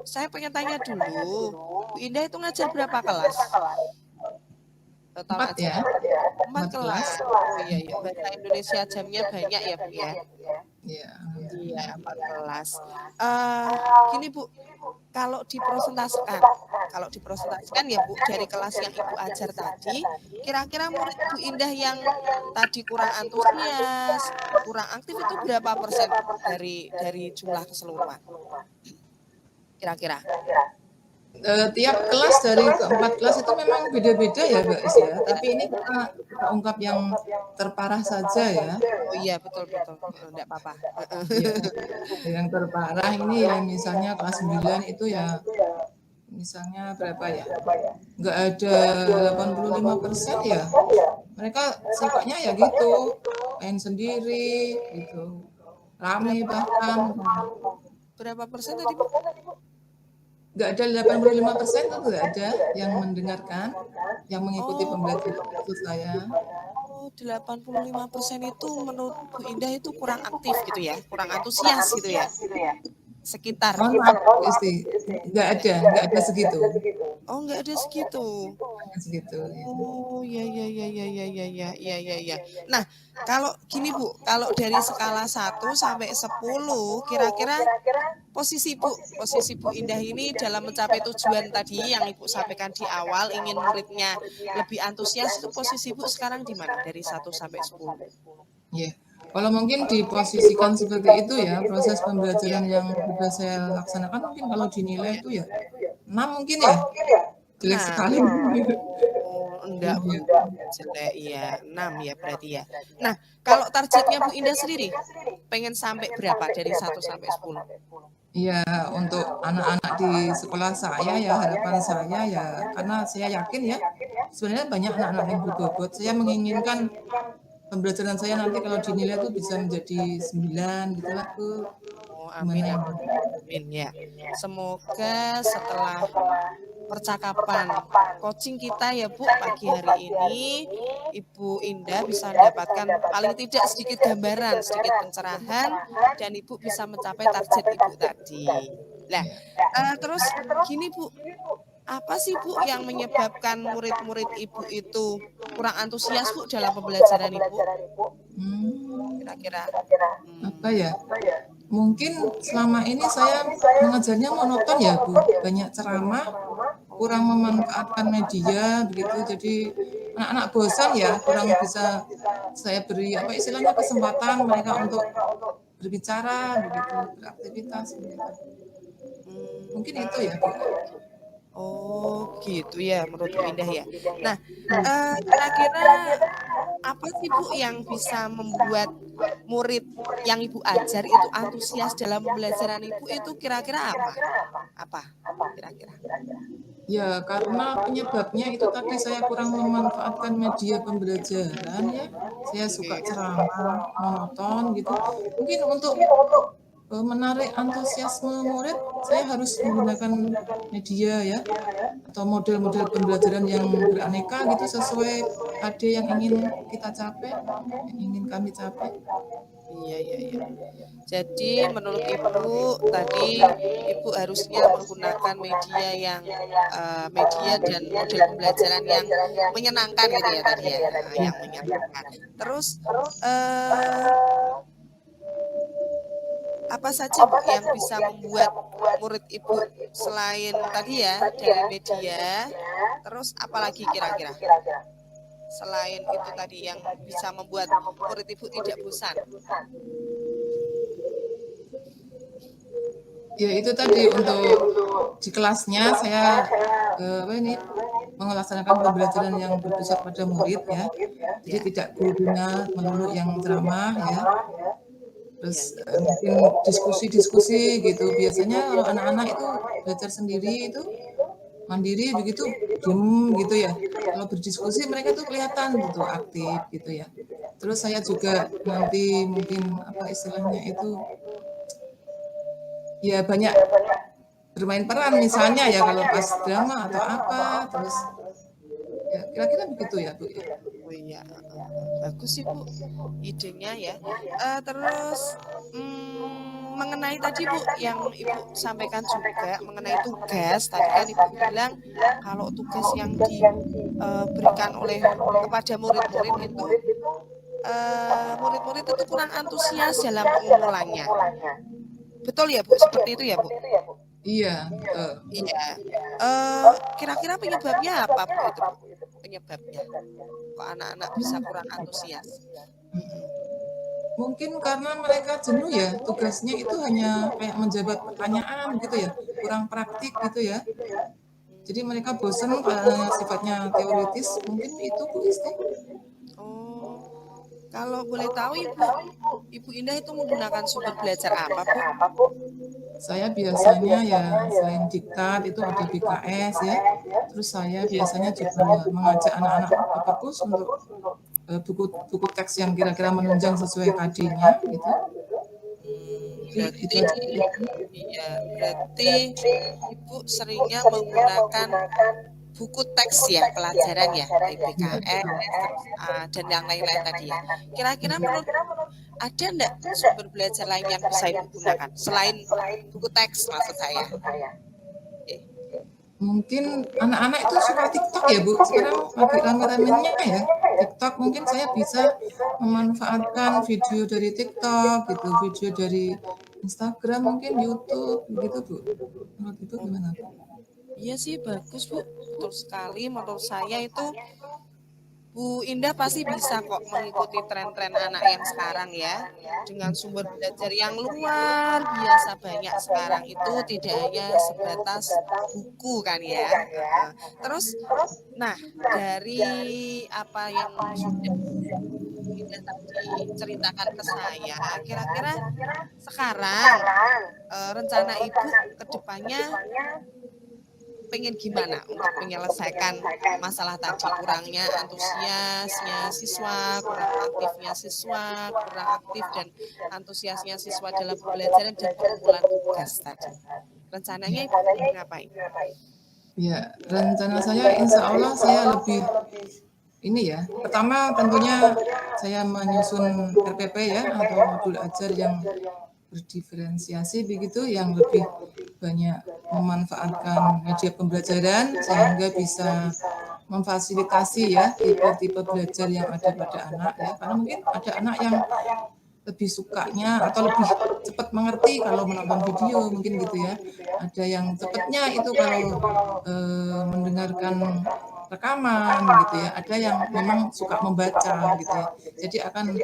saya pengen tanya dulu, Bu Indah itu ngajar berapa kelas? Total 4 ya. 4 kelas. Oh iya. Bahasa Indonesia jamnya banyak ya Bu ya. Iya, 4 kelas. Gini Bu, kalau dipresentasikan ya Bu dari kelas yang Ibu ajar tadi, kira-kira murid Bu Indah yang tadi kurang antusias, kurang aktif itu berapa persen dari jumlah keseluruhan? Kira-kira? Tiap kelas dari keempat kelas itu memang beda-beda ya Mbak Is ya. Tapi ini kita ungkap yang terparah saja ya. Oh iya betul. Enggak apa-apa. Ya, yang terparah ini ya misalnya kelas 9 itu ya misalnya berapa ya? Nggak ada 85% ya. Mereka sukanya ya gitu, main sendiri gitu. Rame bahkan. Berapa persen tadi Bu? Nggak ada 85% itu nggak ada yang mendengarkan, yang mengikuti pembelajaran itu saya. 85% itu menurut Bu Indah itu kurang aktif gitu ya, kurang antusias gitu ya. Sekitar. Nggak ada segitu. Oh, nggak ada segitu. Segitu. Oh, iya. Nah, kalau gini Bu, kalau dari skala 1 sampai 10, kira-kira posisi Bu Indah ini dalam mencapai tujuan tadi yang Ibu sampaikan di awal, ingin muridnya lebih antusias, itu posisi Bu sekarang di mana dari 1 sampai 10? Iya. Kalau mungkin diposisikan seperti itu ya, proses pembelajaran yang sudah saya laksanakan mungkin kalau dinilai itu ya 6 mungkin ya. Jelek sekali. Oh, enggak Bu. Jelek ya, 6 ya berarti ya. Nah, kalau targetnya Bu Indah sendiri pengen sampai berapa dari 1 sampai 10? Iya, untuk anak-anak di sekolah saya ya harapan saya ya karena saya yakin ya sebenarnya banyak anak-anak yang berbobot. Saya menginginkan pembelajaran saya nanti kalau dinilai itu bisa menjadi 9 gitu lah Bu. Oh, amin ya. Semoga setelah percakapan coaching kita ya Bu pagi hari ini. Ibu Indah bisa mendapatkan paling tidak sedikit gambaran, sedikit pencerahan, dan Ibu bisa mencapai target Ibu tadi. Nah, terus gini Bu, apa sih Bu yang menyebabkan murid-murid Ibu itu kurang antusias Bu dalam pembelajaran Ibu? Kira-kira Apa ya? Mungkin selama ini saya mengajarnya monoton ya Bu, banyak ceramah, kurang memanfaatkan media begitu, jadi anak-anak bosan ya, kurang bisa saya beri apa istilahnya kesempatan mereka untuk berbicara begitu, beraktivitas begitu. Mungkin itu ya Bu. Oh gitu ya menurut Bu Indah ya. Nah kira-kira apa sih Bu yang bisa membuat murid yang Ibu ajar itu antusias dalam pembelajaran Ibu itu kira-kira apa? Apa kira-kira? Ya, karena penyebabnya itu tadi saya kurang memanfaatkan media pembelajaran ya. Saya suka ceramah, monoton gitu. Mungkin untuk menarik antusiasme murid, saya harus menggunakan media ya, atau model-model pembelajaran yang beraneka gitu sesuai AD yang ingin kita capai, yang ingin kami capai. Iya. Jadi menurut Ibu tadi Ibu harusnya menggunakan media yang media dan model pembelajaran yang menyenangkan gitu ya tadi ya, yang menyenangkan. Terus apa saja Bu yang bisa membuat murid Ibu selain tadi ya dari media, terus apalagi kira-kira? Selain itu tadi yang bisa membuat murid Ibu tidak bosan. Ya itu tadi untuk di kelasnya saya melaksanakan pembelajaran yang berpusat pada murid ya. Jadi tidak gurunya melulu yang ceramah ya. Terus mungkin diskusi-diskusi gitu. Biasanya kalau anak-anak itu belajar sendiri itu mandiri begitu diem gitu ya. Kalau berdiskusi mereka tuh kelihatan gitu aktif gitu ya. Terus saya juga nanti mungkin apa istilahnya itu ya banyak bermain peran misalnya ya kalau pas drama atau apa terus ya kira-kira begitu ya Bu ya. Oh iya, bagus sih Bu idenya ya. Terus mengenai tadi Bu yang Ibu sampaikan juga mengenai tugas, tadi kan Ibu bilang kalau tugas yang diberikan oleh kepada murid-murid itu murid-murid itu kurang antusias dalam pengumpulannya. Betul ya Bu, seperti itu ya Bu? Iya. Iya. Kira-kira penyebabnya apa Bu itu Bu? Penyebabnya kok anak-anak bisa kurang antusias? Mungkin karena mereka jenuh ya, tugasnya itu hanya kayak menjawab pertanyaan gitu ya, kurang praktik gitu ya. Jadi mereka bosan sifatnya teoritis, mungkin itu Bu Isti. Oh, kalau boleh tahu Ibu Indah itu menggunakan sumber belajar apa Bu? Saya biasanya ya selain diktat itu ada BKS ya. Terus saya biasanya juga mengajak anak-anak ke perpus untuk buku teks yang kira-kira menunjang sesuai KD-nya gitu. Berarti Ibu seringnya menggunakan buku teks ya pelajaran ya BKS dan yang lain-lain tadi ya. Kira-kira menurut ada enggak sumber belajar lain yang bisa Ibu gunakan selain buku teks maksud saya? Mungkin anak-anak itu suka TikTok ya Bu. Sekarang lagi rame-ramenya ya TikTok. Mungkin saya bisa memanfaatkan video dari TikTok gitu, video dari Instagram, mungkin YouTube begitu Bu. Menurut Ibu gimana? Iya sih bagus Bu, betul sekali. Menurut saya itu Bu Indah pasti bisa kok mengikuti tren-tren anak yang sekarang ya, dengan sumber belajar yang luar biasa banyak sekarang itu tidak hanya sebatas buku kan ya. Terus, nah dari apa yang sudah Bu Indah tadi ceritakan ke saya, kira-kira sekarang rencana Ibu ke depannya pengen gimana untuk menyelesaikan masalah tadi kurangnya antusiasnya siswa, kurang aktifnya siswa, kurang aktif dan antusiasnya siswa dalam pembelajaran dan pengumpulan tugas tadi. Rencananya Ibu ngapain? Ya, rencana saya insya Allah saya lebih ini ya. Pertama tentunya saya menyusun RPP ya atau modul ajar yang berdiferensiasi begitu yang lebih banyak memanfaatkan media pembelajaran sehingga bisa memfasilitasi ya tipe-tipe belajar yang ada pada anak ya. Karena mungkin ada anak yang lebih sukanya atau lebih cepat mengerti kalau menonton video mungkin gitu ya. Ada yang cepatnya itu kalau mendengarkan rekaman gitu ya. Ada yang memang suka membaca gitu ya. Jadi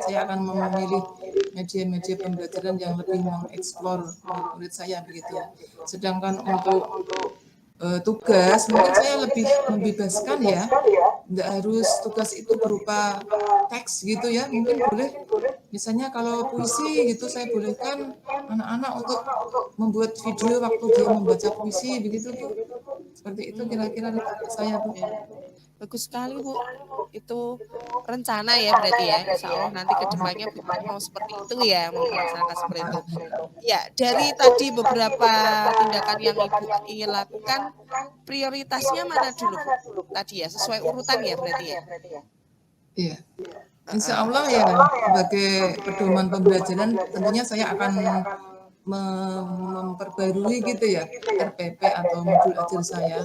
saya akan memilih media-media pembelajaran yang lebih mengeksplor murid saya begitu. Sedangkan untuk tugas mungkin saya lebih membebaskan ya, nggak harus tugas itu berupa teks gitu ya, mungkin boleh misalnya kalau puisi gitu saya bolehkan anak-anak untuk membuat video waktu dia membaca puisi begitu Bu, seperti itu kira-kira rencana saya Bu. Bagus sekali Bu, itu rencana ya berarti ya, insya Allah nanti ke depannya Bu mau seperti itu ya, mau melaksanakan seperti itu. Ya, dari tadi beberapa tindakan yang Ibu ingin lakukan, prioritasnya mana dulu Bu? Tadi ya, sesuai urutan ya berarti ya? Iya, insya Allah ya sebagai pedoman pembelajaran tentunya saya akan memperbarui gitu ya RPP atau modul ajar saya.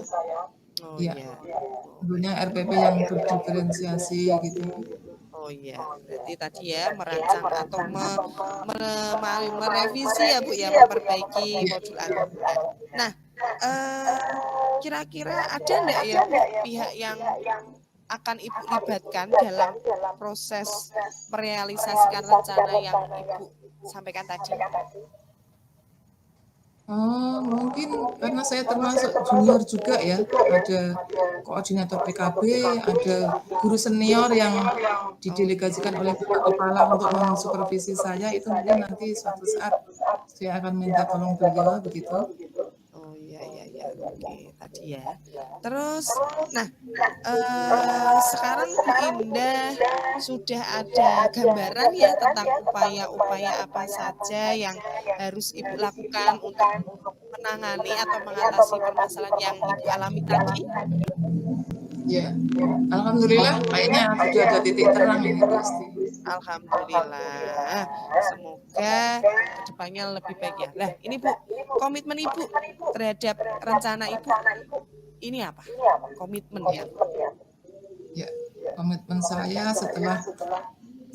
Oh Ya, iya. tentunya RPP yang berdiferensiasi gitu. Oh iya, berarti tadi ya merancang atau merevisi ya Bu ya, memperbaiki modul Anda. Nah, kira-kira ada enggak ya Bu pihak yang akan Ibu libatkan dalam proses merealisasikan rencana yang Ibu sampaikan tadi? Mungkin karena saya termasuk junior juga ya, ada koordinator PKB, ada guru senior yang didelegasikan oleh Bapak Kepala untuk mensupervisi saya, itu mungkin nanti suatu saat saya akan minta tolong beliau begitu. Oh iya, oke tadi ya. Terus, nah sekarang Bu Indah sudah ada gambaran ya tentang upaya-upaya apa saja yang harus Ibu lakukan untuk menangani atau mengatasi permasalahan yang Ibu alami tadi? Ya, alhamdulillah kayaknya sudah ada titik terang ini pasti. Alhamdulillah, semoga kedepannya lebih baik ya. Nah, ini Bu, komitmen Ibu terhadap rencana Ibu ini apa? Komitmennya. Ya, komitmen saya setelah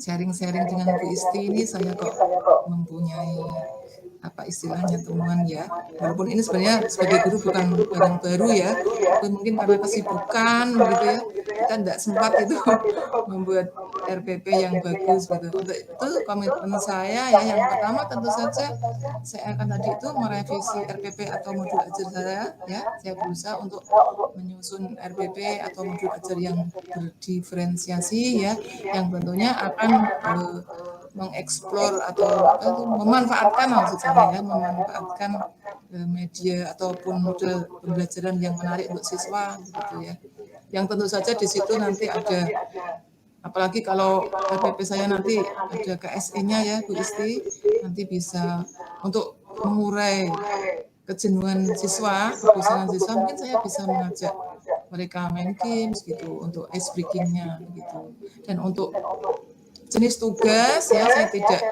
sharing-sharing dengan Bu Isti ini saya kok mempunyai apa istilahnya temuan ya, walaupun ini sebenarnya sebagai guru bukan barang baru ya, tapi mungkin karena kesibukan begitu ya, kita tidak sempat itu membuat RPP yang bagus gitu. Untuk itu komitmen saya ya yang pertama tentu saja saya akan tadi itu merevisi RPP atau modul ajar saya ya, saya berusaha untuk menyusun RPP atau modul ajar yang berdiferensiasi ya, yang tentunya akan mengeksplor atau memanfaatkan maksud saya ya, memanfaatkan media ataupun model pembelajaran yang menarik untuk siswa gitu ya. Yang tentu saja di situ nanti ada, apalagi kalau RPP saya nanti ada KSI-nya ya Bu Isti, nanti bisa untuk mengurai kejenuhan siswa, kebosanan siswa, mungkin saya bisa mengajak mereka main games gitu untuk ice breaking-nya gitu. Dan untuk jenis tugas ya saya tidak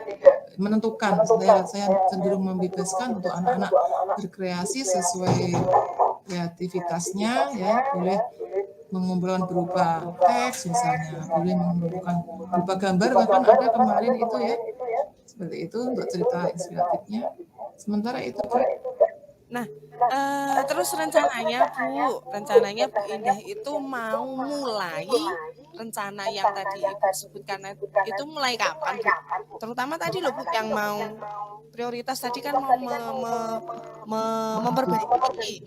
menentukan, saya cenderung membebaskan untuk anak-anak berkreasi sesuai kreativitasnya ya, boleh mengumpulkan berupa teks misalnya, boleh mengumpulkan berupa gambar, bahkan ada kemarin itu ya seperti itu untuk cerita inspiratifnya. Sementara itu Nah, terus rencananya Bu Indah itu mau mulai rencana yang tadi Ibu sebutkan itu mulai kapan Bu? Terutama tadi loh Bu yang mau prioritas tadi kan mau memperbaiki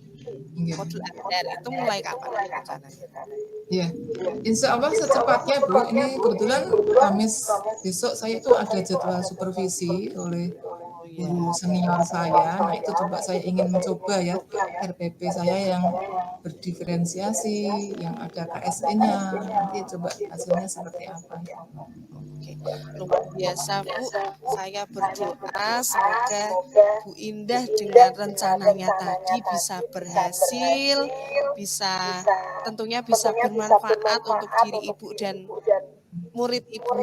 modul ajar itu mulai kapan rencananya? Ya, insya Allah secepatnya Bu. Ini kebetulan Kamis besok saya itu ada jadwal supervisi oleh iya. guru senior saya. Nah, itu coba saya ingin mencoba ya RPP saya yang berdiferensiasi, yang ada KSE-nya. Nanti coba hasilnya seperti apa. Oke, luar biasa Bu. Saya berdoa semoga Bu Indah dengan rencananya tadi bisa berhasil, bisa tentunya bisa bermanfaat untuk diri Ibu dan murid Ibu.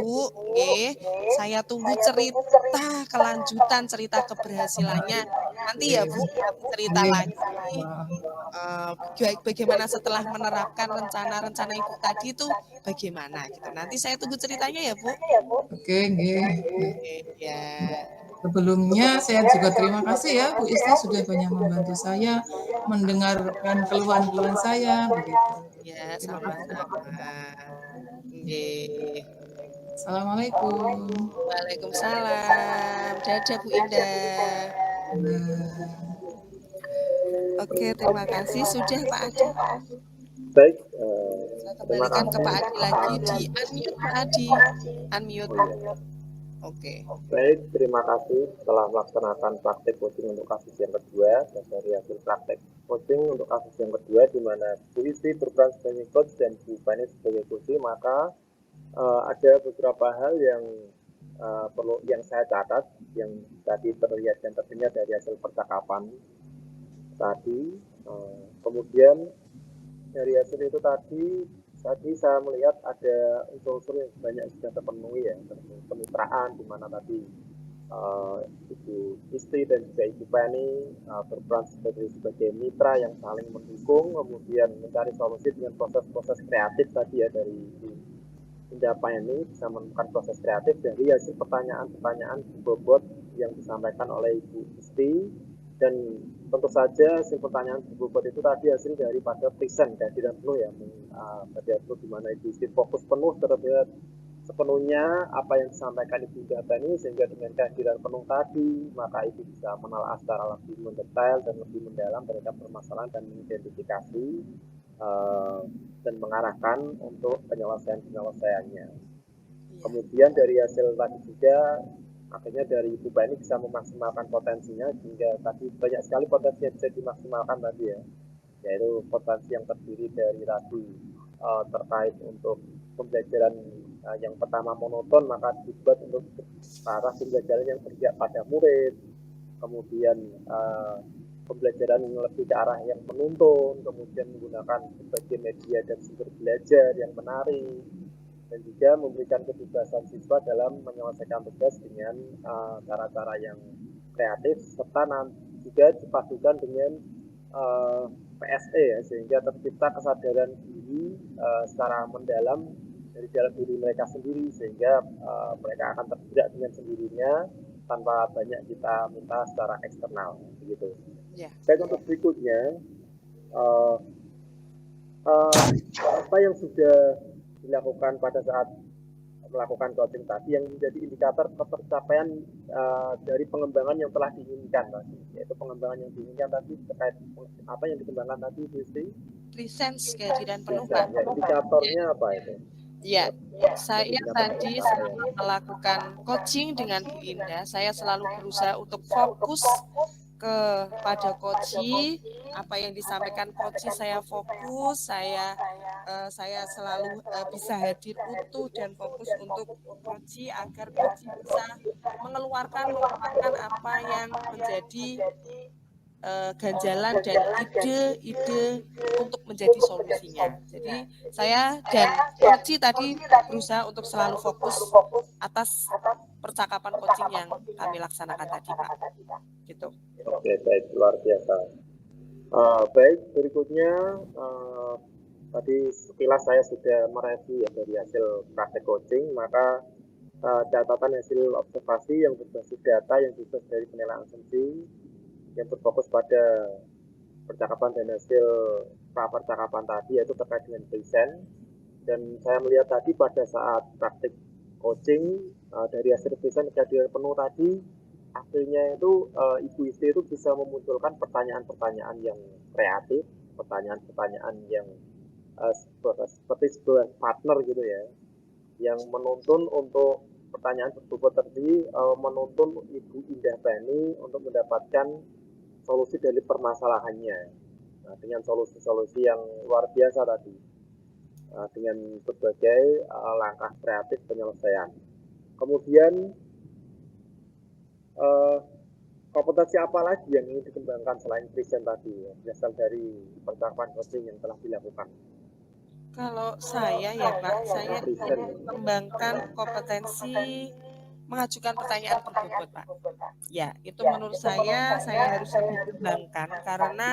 Nggih. Saya tunggu cerita kelanjutan cerita keberhasilannya. Nanti ya Bu, kami cerita Oke. lagi. Bagaimana setelah menerapkan rencana-rencana Ibu tadi itu bagaimana gitu. Nanti saya tunggu ceritanya ya Bu. Oke, nggih. Ya, Sebelumnya saya juga terima kasih ya Bu Ista sudah banyak membantu saya mendengarkan keluhan-keluhan saya begitu. ya sama-sama. Nggih. Assalamualaikum. Waalaikumsalam. Dadah Bu Indah. Nah. Oke, terima kasih sudah Pak Adi. Baik, Saya terima kembalikan ke kasih. Pak Adi lagi di unmute Pak Adi. Unmute. Oh, iya. Oke. Baik, terima kasih telah melaksanakan praktek coaching untuk kasus yang kedua. Dan dari hasil praktek coaching untuk kasus yang kedua, di mana Bu Isti berperan sebagai coach dan Bu Fani sebagai coach, maka ada beberapa hal yang perlu yang saya catat, yang tadi terlihat dan terdengar dari hasil percakapan tadi. Kemudian dari hasil itu tadi saya melihat ada unsur-unsur yang banyak sudah terpenuhi ya, kemitraan di mana tadi Ibu Isti dan juga Ibu Penny berperan sebagai mitra yang saling mendukung, kemudian mencari solusi dengan proses-proses kreatif tadi ya dari pencapaian ini bisa menemukan proses kreatif dari hasil pertanyaan-pertanyaan bobot yang disampaikan oleh Ibu Isti, dan tentu saja hasil pertanyaan bobot itu tadi hasil daripada present kehadiran penuh ya, kehadiran penuh di mana Ibu Isti fokus penuh terhadap sepenuhnya apa yang disampaikan Ibu Indah tadi, sehingga dengan kehadiran penuh tadi maka Ibu bisa menelaah secara lebih mendetail dan lebih mendalam terhadap permasalahan dan mengidentifikasi dan mengarahkan untuk penyelesaiannya. Kemudian dari hasil tadi juga akhirnya dari Ibu Penny bisa memaksimalkan potensinya, sehingga tadi banyak sekali potensi yang bisa dimaksimalkan tadi ya, yaitu potensi yang terdiri dari tadi terkait untuk pembelajaran yang pertama monoton, maka dibuat untuk arah pembelajaran yang berpihak pada murid. Kemudian pembelajaran yang lebih ke arah yang menuntun, kemudian menggunakan berbagai media dan sumber belajar yang menarik, dan juga memberikan kebebasan siswa dalam menyelesaikan tugas dengan cara-cara yang kreatif, serta juga dipadukan dengan PSE ya, sehingga tercipta kesadaran diri secara mendalam dari dalam diri mereka sendiri, sehingga mereka akan tergerak dengan sendirinya tanpa banyak kita minta secara eksternal begitu. Baik, untuk berikutnya apa yang sudah dilakukan pada saat melakukan coaching tadi yang menjadi indikator ketercapaian dari pengembangan yang telah diinginkan tadi, yaitu pengembangan yang diinginkan tadi terkait apa yang dikembangkan tadi Presence kehadiran penuh Pak. Ya, indikatornya apa itu? Ya, saya tadi setelah melakukan coaching dengan Bu Indah, saya selalu berusaha untuk fokus kepada coaching, apa yang disampaikan coaching saya fokus, saya selalu bisa hadir utuh dan fokus untuk coaching agar coaching bisa mengeluarkan apa yang menjadi ganjalan dan ide-ide untuk menjadi solusinya. Jadi saya dan coaching tadi berusaha untuk selalu fokus atas percakapan coaching yang kami laksanakan tadi, Pak. Gitu. Oke, baik, luar biasa. Baik, berikutnya tadi sekilas saya sudah mereview ya dari hasil praktek coaching, maka catatan hasil observasi yang berbasis data yang dibuat dari penilaian asumsi yang berfokus pada percakapan dan hasil percakapan tadi, yaitu terkait dengan present. Dan saya melihat tadi pada saat praktik coaching dari hasil present kehadiran penuh tadi, akhirnya itu Ibu Isti itu bisa memunculkan pertanyaan-pertanyaan yang kreatif, pertanyaan-pertanyaan yang seperti sebuah partner gitu ya, yang menuntun untuk pertanyaan berbobot tadi menuntun Ibu Indah Bani untuk mendapatkan solusi dari permasalahannya. Nah, dengan solusi-solusi yang luar biasa tadi, dengan berbagai langkah kreatif penyelesaian. Kemudian kompetensi apa lagi yang ingin dikembangkan selain present tadi, berasal dari percakapan coaching yang telah dilakukan? Kalau saya ya Pak, saya ingin mengembangkan kompetensi mengajukan pertanyaan berbobot Pak. Ya, itu menurut saya harus lebih kembangkan karena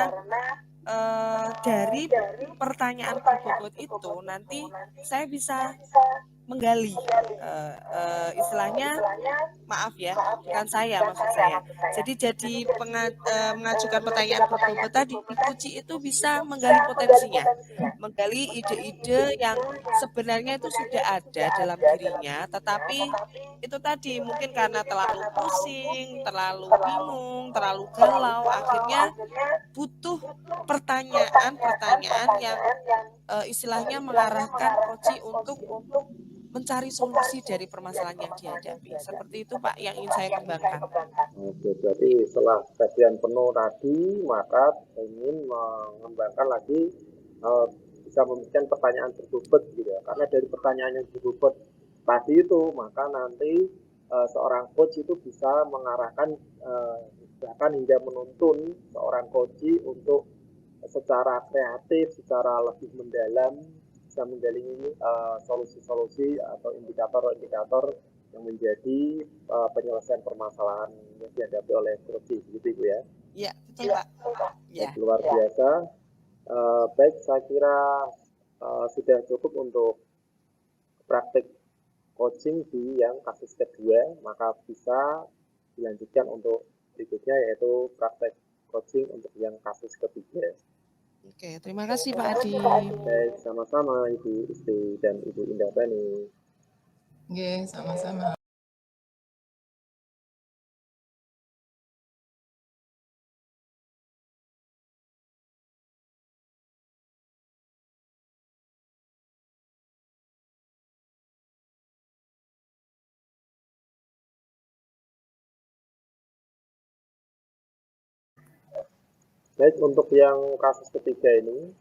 dari pertanyaan berbobot itu nanti saya bisa menggali istilahnya, maaf ya, bukan saya maksud saya. Jadi mengajukan pertanyaan berbobot tadi, Kuci itu bisa menggali potensinya, menggali ide-ide yang sebenarnya itu sudah ada dalam dirinya, tetapi itu tadi mungkin karena terlalu pusing, terlalu bingung, terlalu galau, akhirnya butuh pertanyaan-pertanyaan yang istilahnya mengarahkan Koci untuk mencari solusi dari permasalahan yang dihadapi. Seperti itu Pak yang ingin saya kembangkan. Oke, berarti setelah kajian penuh tadi, maka ingin mengembangkan lagi bisa memberikan pertanyaan berbobot gitu ya. Karena dari pertanyaan yang berbobot tadi itu, maka nanti seorang coach itu bisa mengarahkan bahkan hingga menuntun seorang coach untuk secara kreatif, secara lebih mendalam bisa menggali solusi-solusi atau indikator-indikator yang menjadi penyelesaian permasalahan yang dihadapi oleh korupsi, begitu Ibu ya? Iya, betul Pak. Ya. Luar biasa. Baik, saya kira sudah cukup untuk praktik coaching di yang kasus kedua, maka bisa dilanjutkan untuk berikutnya yaitu praktek coaching untuk yang kasus ketiga. Oke, terima kasih Pak Adi. Baik, sama-sama Ibu Isti dan Ibu Indah Bani. Oke, sama-sama. Baik, untuk yang kasus ketiga ini,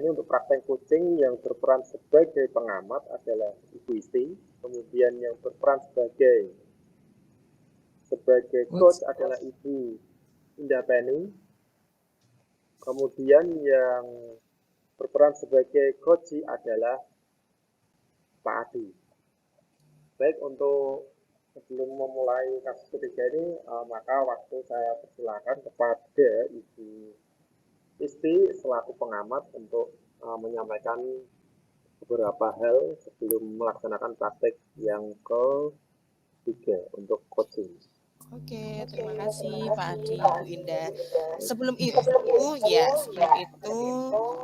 untuk praktek coaching yang berperan sebagai pengamat adalah Ibu Isti, kemudian yang berperan sebagai coach adalah Ibu Indah Bani, kemudian yang berperan sebagai coach adalah Pak Adi. Baik, untuk sebelum memulai kasus ketiga ini, maka waktu saya persilakan kepada Ibu Isti selaku pengamat untuk menyampaikan beberapa hal sebelum melaksanakan praktek yang ketiga untuk coaching. Oke, terima kasih Pak Adi, Bu Indah. Sebelum itu,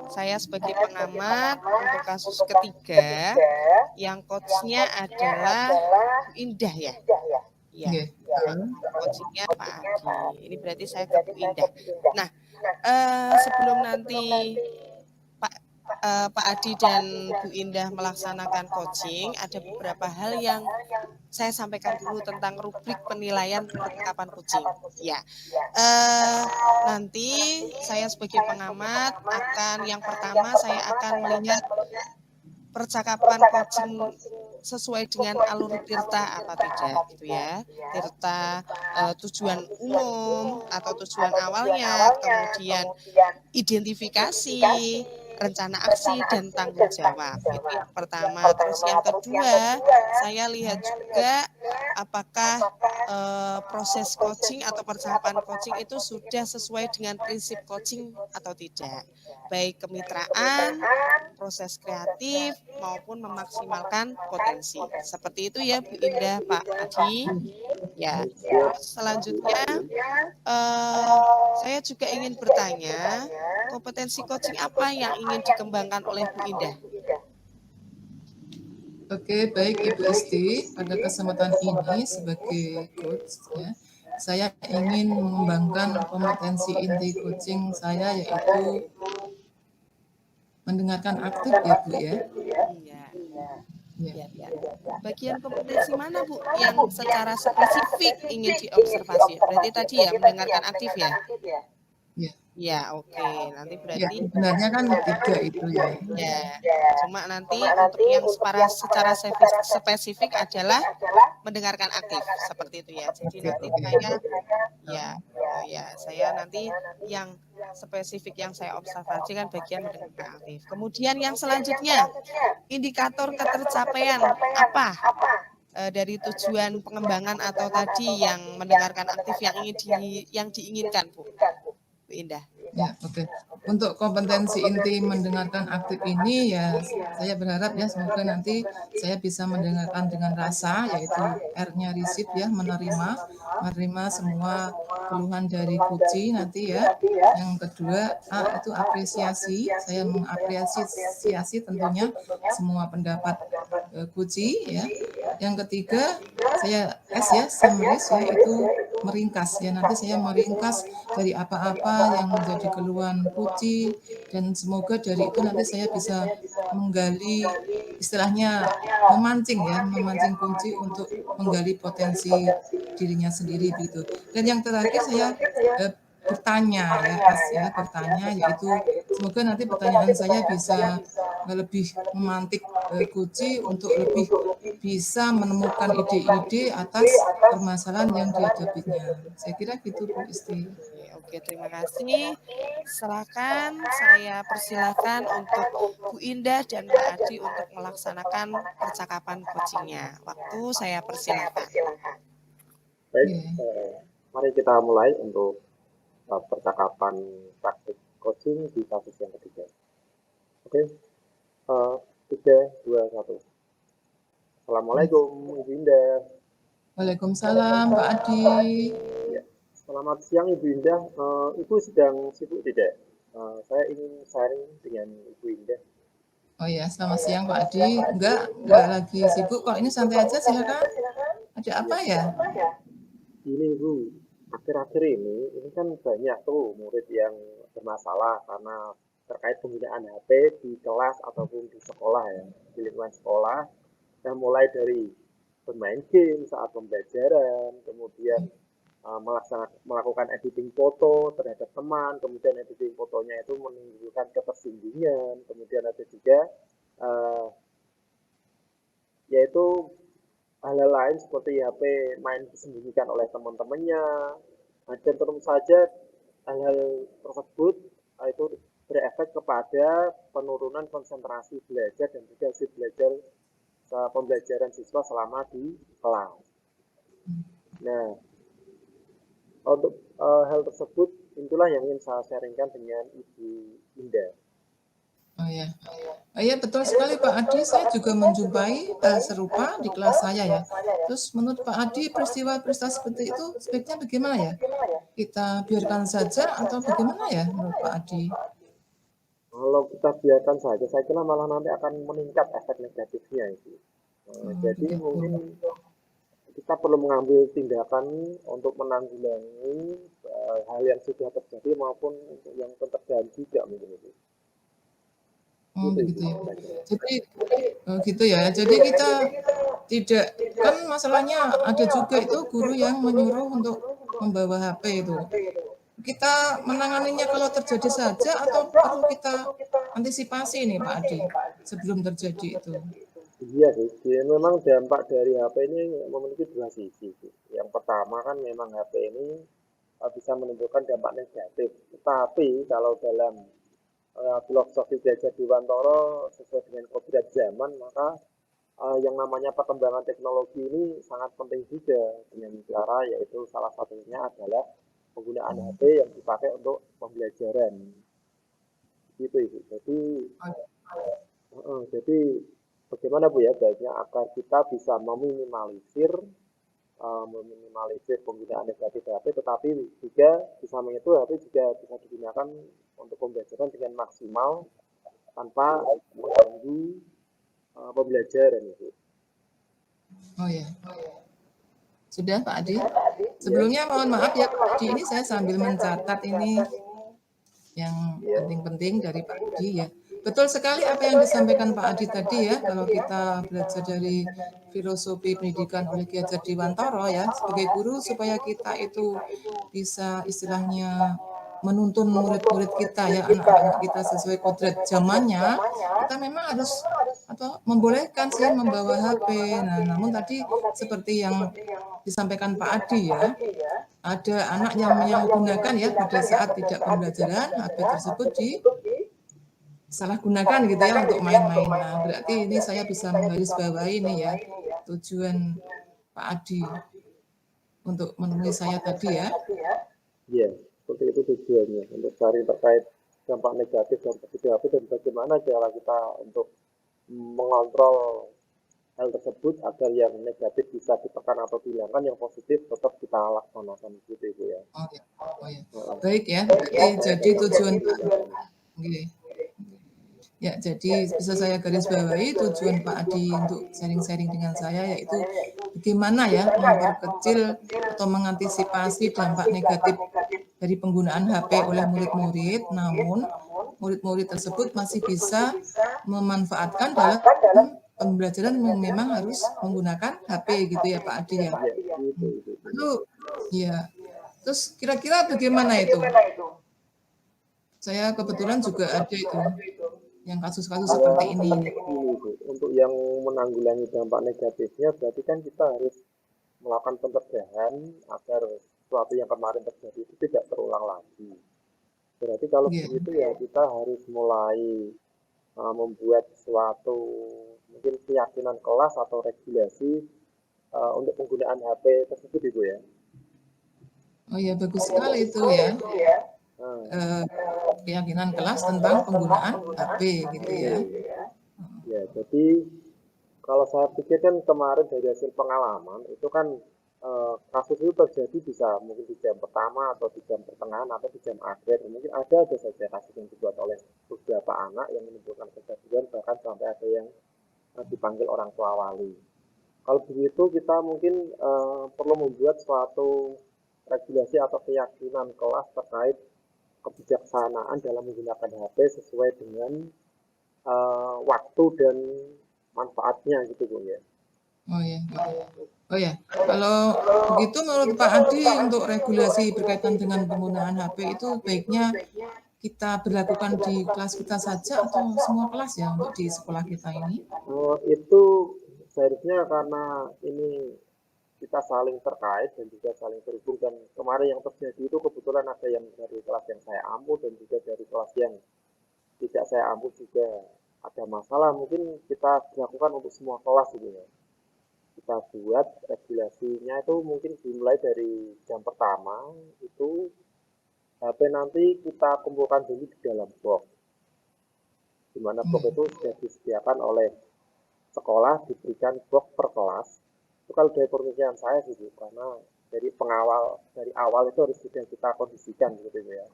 saya sebagai pengamat untuk kasus ketiga, yang coachnya adalah Bu Indah ya. Ya, coachingnya Pak Adi. Ini berarti saya ke Bu Indah. Nah, sebelum nanti Pak Adi dan Bu Indah melaksanakan coaching, ada beberapa hal yang saya sampaikan dulu tentang rubrik penilaian percakapan coaching. Ya, nanti saya sebagai pengamat yang pertama saya akan melihat percakapan coaching sesuai dengan alur tirta apa tidak gitu ya. Tirta tujuan umum atau tujuan awalnya, kemudian identifikasi, rencana aksi dan tanggung jawab. Itu yang pertama. Terus yang kedua, saya lihat juga apakah proses coaching atau percakapan coaching itu sudah sesuai dengan prinsip coaching atau tidak. Baik kemitraan, proses kreatif maupun memaksimalkan potensi. Seperti itu ya Bu Indah, Pak Adi. Ya, selanjutnya saya juga ingin bertanya, kompetensi coaching apa yang ingin dikembangkan oleh Bu Indah? Oke, baik Ibu Isti, pada kesempatan ini sebagai coach ya, saya ingin mengembangkan kompetensi inti coaching saya yaitu mendengarkan aktif ya Bu ya. Ya, ya. Bagian kompetensi mana Bu yang secara spesifik ingin diobservasi? Berarti tadi ya mendengarkan aktif ya? Ya, Ya, oke. Nanti ya berarti sebenarnya kan 3 itu ya. ya. Cuma nanti untuk yang secara spesifik adalah mendengarkan aktif seperti itu ya. Jadi Oke, nanti oke. saya ya, ya saya nanti yang spesifik yang saya observasikan bagian mendengarkan aktif. Kemudian yang selanjutnya indikator ketercapaian apa dari tujuan pengembangan atau tadi yang mendengarkan aktif yang diinginkan Bu Indah. Ya, oke. Untuk kompetensi inti mendengarkan aktif ini ya saya berharap ya semoga nanti saya bisa mendengarkan dengan rasa, yaitu R-nya receive ya, menerima semua keluhan dari Kuci nanti ya. Yang kedua A itu apresiasi, saya mengapresiasi tentunya semua pendapat Kuci ya. Yang ketiga saya S ya, summarize ya, itu meringkas ya, nanti saya meringkas dari apa-apa yang menjadi keluhan Puci, dan semoga dari itu nanti saya bisa menggali, istilahnya memancing Kunci untuk menggali potensi dirinya sendiri begitu. Dan yang terakhir saya bertanya ya, bertanya, yaitu semoga nanti pertanyaan saya bisa lebih memantik Kuci untuk lebih bisa menemukan ide-ide atas permasalahan yang dihadapinya. Saya kira gitu Bu Isti. Oke, terima kasih. Silakan saya persilakan untuk Bu Indah dan Pak Adi untuk melaksanakan percakapan coachingnya. Waktu saya persilakan. Baik, Yeah. mari kita mulai untuk percakapan praktik coaching di kasus yang ketiga. Oke, 3, 2, 1. Assalamualaikum Ibu Indah. Waalaikumsalam Pak Adi. Ya, selamat siang Ibu Indah. Ibu sedang sibuk tidak? Saya ingin sharing dengan Ibu Indah. Oh ya, selamat siang Pak Adi. Enggak lagi sibuk kok. Ini santai aja, silakan. Ada apa ya? Ini Ibu, akhir-akhir ini kan banyak tuh murid yang bermasalah karena terkait penggunaan HP di kelas ataupun di sekolah ya, di lingkungan sekolah. Yang mulai dari bermain game saat pembelajaran, kemudian melakukan editing foto terhadap teman, kemudian editing fotonya itu menimbulkan ketersinggungan, kemudian ada juga yaitu hal-hal lain seperti HP main disembunyikan oleh teman-temannya, dan tentu saja hal-hal tersebut itu berefek kepada penurunan konsentrasi belajar dan juga hasil belajar pembelajaran siswa selama di kelas. Nah, untuk hal tersebut itulah yang ingin saya sharingkan dengan Ibu Indah. Oh ya. Oh ya, betul sekali Pak Adi, saya juga menjumpai hal serupa di kelas saya ya. Terus menurut Pak Adi peristiwa-peristiwa seperti itu sebaiknya bagaimana ya? Kita biarkan saja atau bagaimana ya menurut Pak Adi? Kalau kita biarkan saja, saya kira malah nanti akan meningkat efek negatifnya itu. Jadi Begitu. mungkin kita perlu mengambil tindakan untuk menanggulangi hal yang sudah terjadi maupun yang terjadi tidak mungkin itu. Oh Gitu, begitu ya. Ibu. Jadi gitu ya. Jadi kita tidak, kan masalahnya ada juga itu guru yang menyuruh untuk membawa HP itu. Kita menanganinya kalau terjadi saja atau perlu kita antisipasi nih Pak Adi sebelum terjadi itu? Iya sih, jadi memang dampak dari HP ini memiliki dua sisi. Yang pertama kan memang HP ini bisa menimbulkan dampak negatif. Tetapi kalau dalam filosofi Belajar Dewantara sesuai dengan kodrat zaman, maka yang namanya perkembangan teknologi ini sangat penting juga dengan cara yaitu salah satunya adalah penggunaan HP yang dipakai untuk pembelajaran. Gitu Ibu. Jadi bagaimana Bu ya baiknya agar kita bisa meminimalisir penggunaan negatif HP, tetapi juga di samping itu HP juga bisa digunakan untuk pembelajaran dengan maksimal tanpa mengganggu pembelajaran itu. Oh ya. Sudah Pak Adi? Sebelumnya mohon maaf ya Pak Adi, ini saya sambil mencatat ini yang penting-penting dari Pak Adi ya. betul sekali apa yang disampaikan Pak Adi tadi ya. Kalau kita belajar dari filosofi pendidikan oleh Ki Hajar Dewantara ya, sebagai guru supaya kita itu bisa istilahnya menuntun murid-murid kita ya, anak-anak kita sesuai kodrat zamannya, kita memang harus atau membolehkan sih membawa HP. Nah, namun tadi seperti yang disampaikan Pak Adi ya, ada anak yang menyalahgunakan ya pada saat tidak pembelajaran HP tersebut disalahgunakan gitu ya untuk main-main. Nah, berarti ini saya bisa menggarisbawahi ini ya tujuan Pak Adi untuk menemui saya tadi ya. Iya, seperti itu tujuannya untuk cari terkait dampak negatif dan positif dan bagaimana cara kita untuk mengontrol hal tersebut agar yang negatif bisa ditekan atau dihilangkan, yang positif tetap kita laksanakan gitu Ibu ya. Oh ya, oh ya. Baik ya, berarti jadi tujuan Pak. Oke. Ya, jadi bisa saya garis bawahi tujuan Pak Adi untuk sharing-sharing dengan saya yaitu bagaimana ya memperkecil atau mengantisipasi dampak negatif dari penggunaan HP oleh murid-murid, namun murid-murid tersebut masih bisa memanfaatkan dalam pembelajaran yang memang harus menggunakan HP gitu ya Pak Adi ya. Iya, itu. Lalu ya, terus kira-kira bagaimana itu? Saya kebetulan juga ada itu yang kasus-kasus seperti ini. Untuk yang menanggulangi dampak negatifnya berarti kan kita harus melakukan pencegahan agar sesuatu yang kemarin terjadi itu tidak terulang lagi. Berarti kalau begitu ya kita harus mulai membuat suatu mungkin keyakinan kelas atau regulasi untuk penggunaan HP tersebut Ibu ya. Oh ya, bagus sekali itu ya. Keyakinan kelas tentang penggunaan HP gitu ya. Ya, jadi kalau saya pikir kan kemarin dari hasil pengalaman itu kan kasus itu terjadi bisa mungkin di jam pertama atau di jam pertengahan atau di jam akhir. Mungkin ada saja kasus yang dibuat oleh beberapa anak yang menimbulkan kegaduhan bahkan sampai ada yang dipanggil orang tua wali. Kalau begitu kita mungkin perlu membuat suatu regulasi atau keyakinan kelas terkait kebijaksanaan dalam menggunakan HP sesuai dengan waktu dan manfaatnya gitu Bu ya. Oh ya, gitu. Oh ya, kalau begitu menurut Pak Adi untuk regulasi berkaitan dengan penggunaan HP itu baiknya kita berlakukan di kelas kita saja atau semua kelas ya untuk di sekolah kita ini? Itu seharusnya karena ini kita saling terkait dan juga saling terhubung, dan kemarin yang terjadi itu kebetulan ada yang dari kelas yang saya ampu dan juga dari kelas yang tidak saya ampu juga ada masalah. Mungkin kita lakukan untuk semua kelas gitu ya. Kita buat regulasinya itu mungkin dimulai dari jam pertama itu HP nanti kita kumpulkan dulu di dalam box, di mana box itu sudah disediakan oleh sekolah, diberikan box per kelas. Itu kalau dari pemikiran saya sih Bu, karena dari awal itu harus sudah kita kondisikan gitu ya.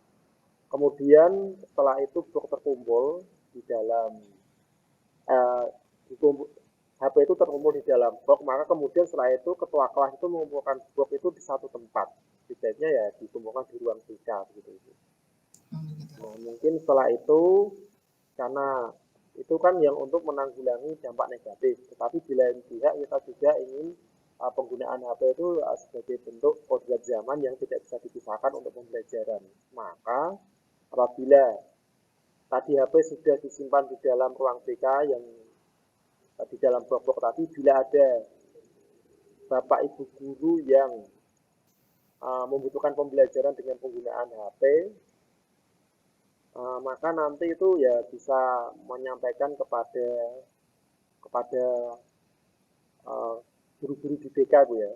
Kemudian setelah itu box terkumpul di dalam HP itu terkumpul di dalam box, maka kemudian setelah itu ketua kelas itu mengumpulkan box itu di satu tempat. Setidaknya ya dikumpulkan di ruang BK gitu. Nah, mungkin setelah itu karena itu kan yang untuk menanggulangi dampak negatif, tetapi di lain pihak kita juga ingin penggunaan HP itu sebagai bentuk kodrat zaman yang tidak bisa dipisahkan untuk pembelajaran. Maka apabila tadi HP sudah disimpan di dalam ruang BK yang di dalam box tadi, bila ada bapak ibu guru yang membutuhkan pembelajaran dengan penggunaan HP, maka nanti itu ya bisa menyampaikan kepada guru-guru di BK Bu ya.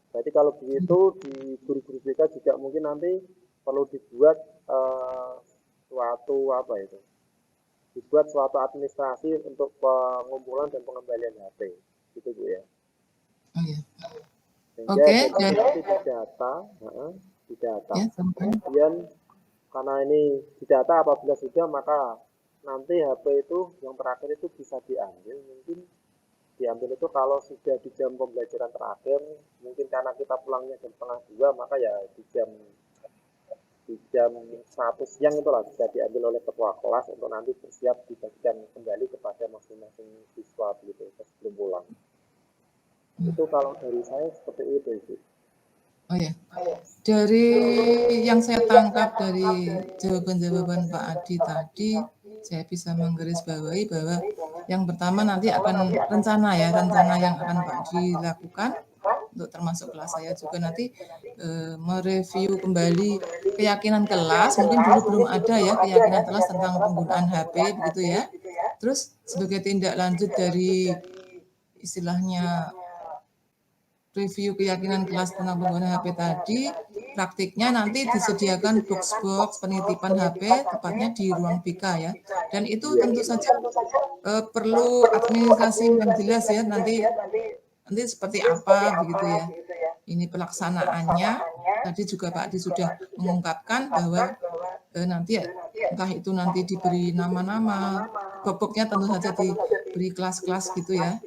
Berarti kalau begitu di guru-guru BK juga mungkin nanti perlu dibuat dibuat suatu administrasi untuk pengumpulan dan pengembalian HP gitu Bu ya. Oh ya. Sehingga nanti di data, Ya, kemudian karena ini di data apabila sudah, maka nanti HP itu yang terakhir itu bisa diambil. Mungkin diambil itu kalau sudah di jam pembelajaran terakhir, mungkin karena kita pulangnya jam 1:30, maka ya di jam di jam 1 siang itulah bisa diambil oleh ketua kelas untuk nanti bersiap dibagikan kembali kepada masing-masing siswa begitu sebelum pulang. Itu kalau dari saya seperti itu, Ibu. Oh ya, dari yang saya tangkap dari jawaban-jawaban Pak Adi tadi, saya bisa menggarisbawahi bahwa yang pertama nanti akan rencana yang akan Pak Adi lakukan untuk termasuk kelas saya juga nanti mereview kembali keyakinan kelas. Mungkin dulu belum ada ya keyakinan kelas tentang penggunaan HP begitu ya. Terus sebagai tindak lanjut dari istilahnya review keyakinan kelas tentang pengguna HP tadi, praktiknya nanti disediakan box-box penitipan HP, tepatnya di ruang BK ya. Dan itu tentu saja perlu administrasi yang jelas ya, nanti seperti apa begitu ya. Ini pelaksanaannya, tadi juga Pak Adi sudah mengungkapkan bahwa nanti entah itu nanti diberi nama-nama, box-boxnya tentu saja diberi kelas-kelas gitu ya.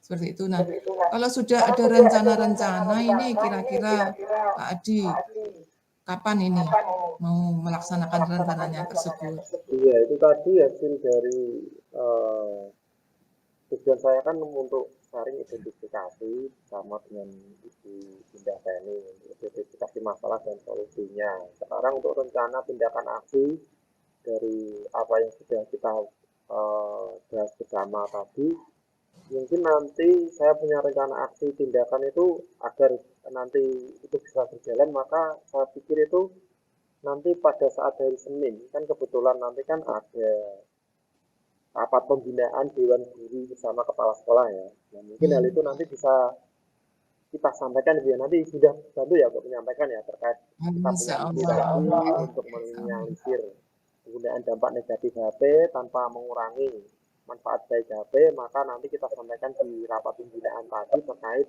Seperti itu. Nah, kalau sudah ada rencana-rencana ini kira-kira Pak Adi kapan ini mau melaksanakan rencananya tersebut? Iya, itu tadi hasil dari tujuan saya kan untuk sharing identifikasi sama dengan Ibu Indah Teni, identifikasi masalah dan solusinya. Sekarang untuk rencana tindakan aksi dari apa yang sudah kita bahas bersama tadi, mungkin nanti saya punya rencana aksi tindakan itu agar nanti itu bisa berjalan, maka saya pikir itu nanti pada saat hari Senin, kan kebetulan nanti kan ada rapat pembinaan Dewan Guru bersama Kepala Sekolah ya. Nah, mungkin hal itu nanti bisa kita sampaikan ya, nanti sudah bantu ya untuk menyampaikan ya terkait kita punya ide lagi untuk meminimalisir penggunaan dampak negatif HP tanpa mengurangi manfaat baik HP, maka nanti kita sampaikan di rapat pembinaan tadi terkait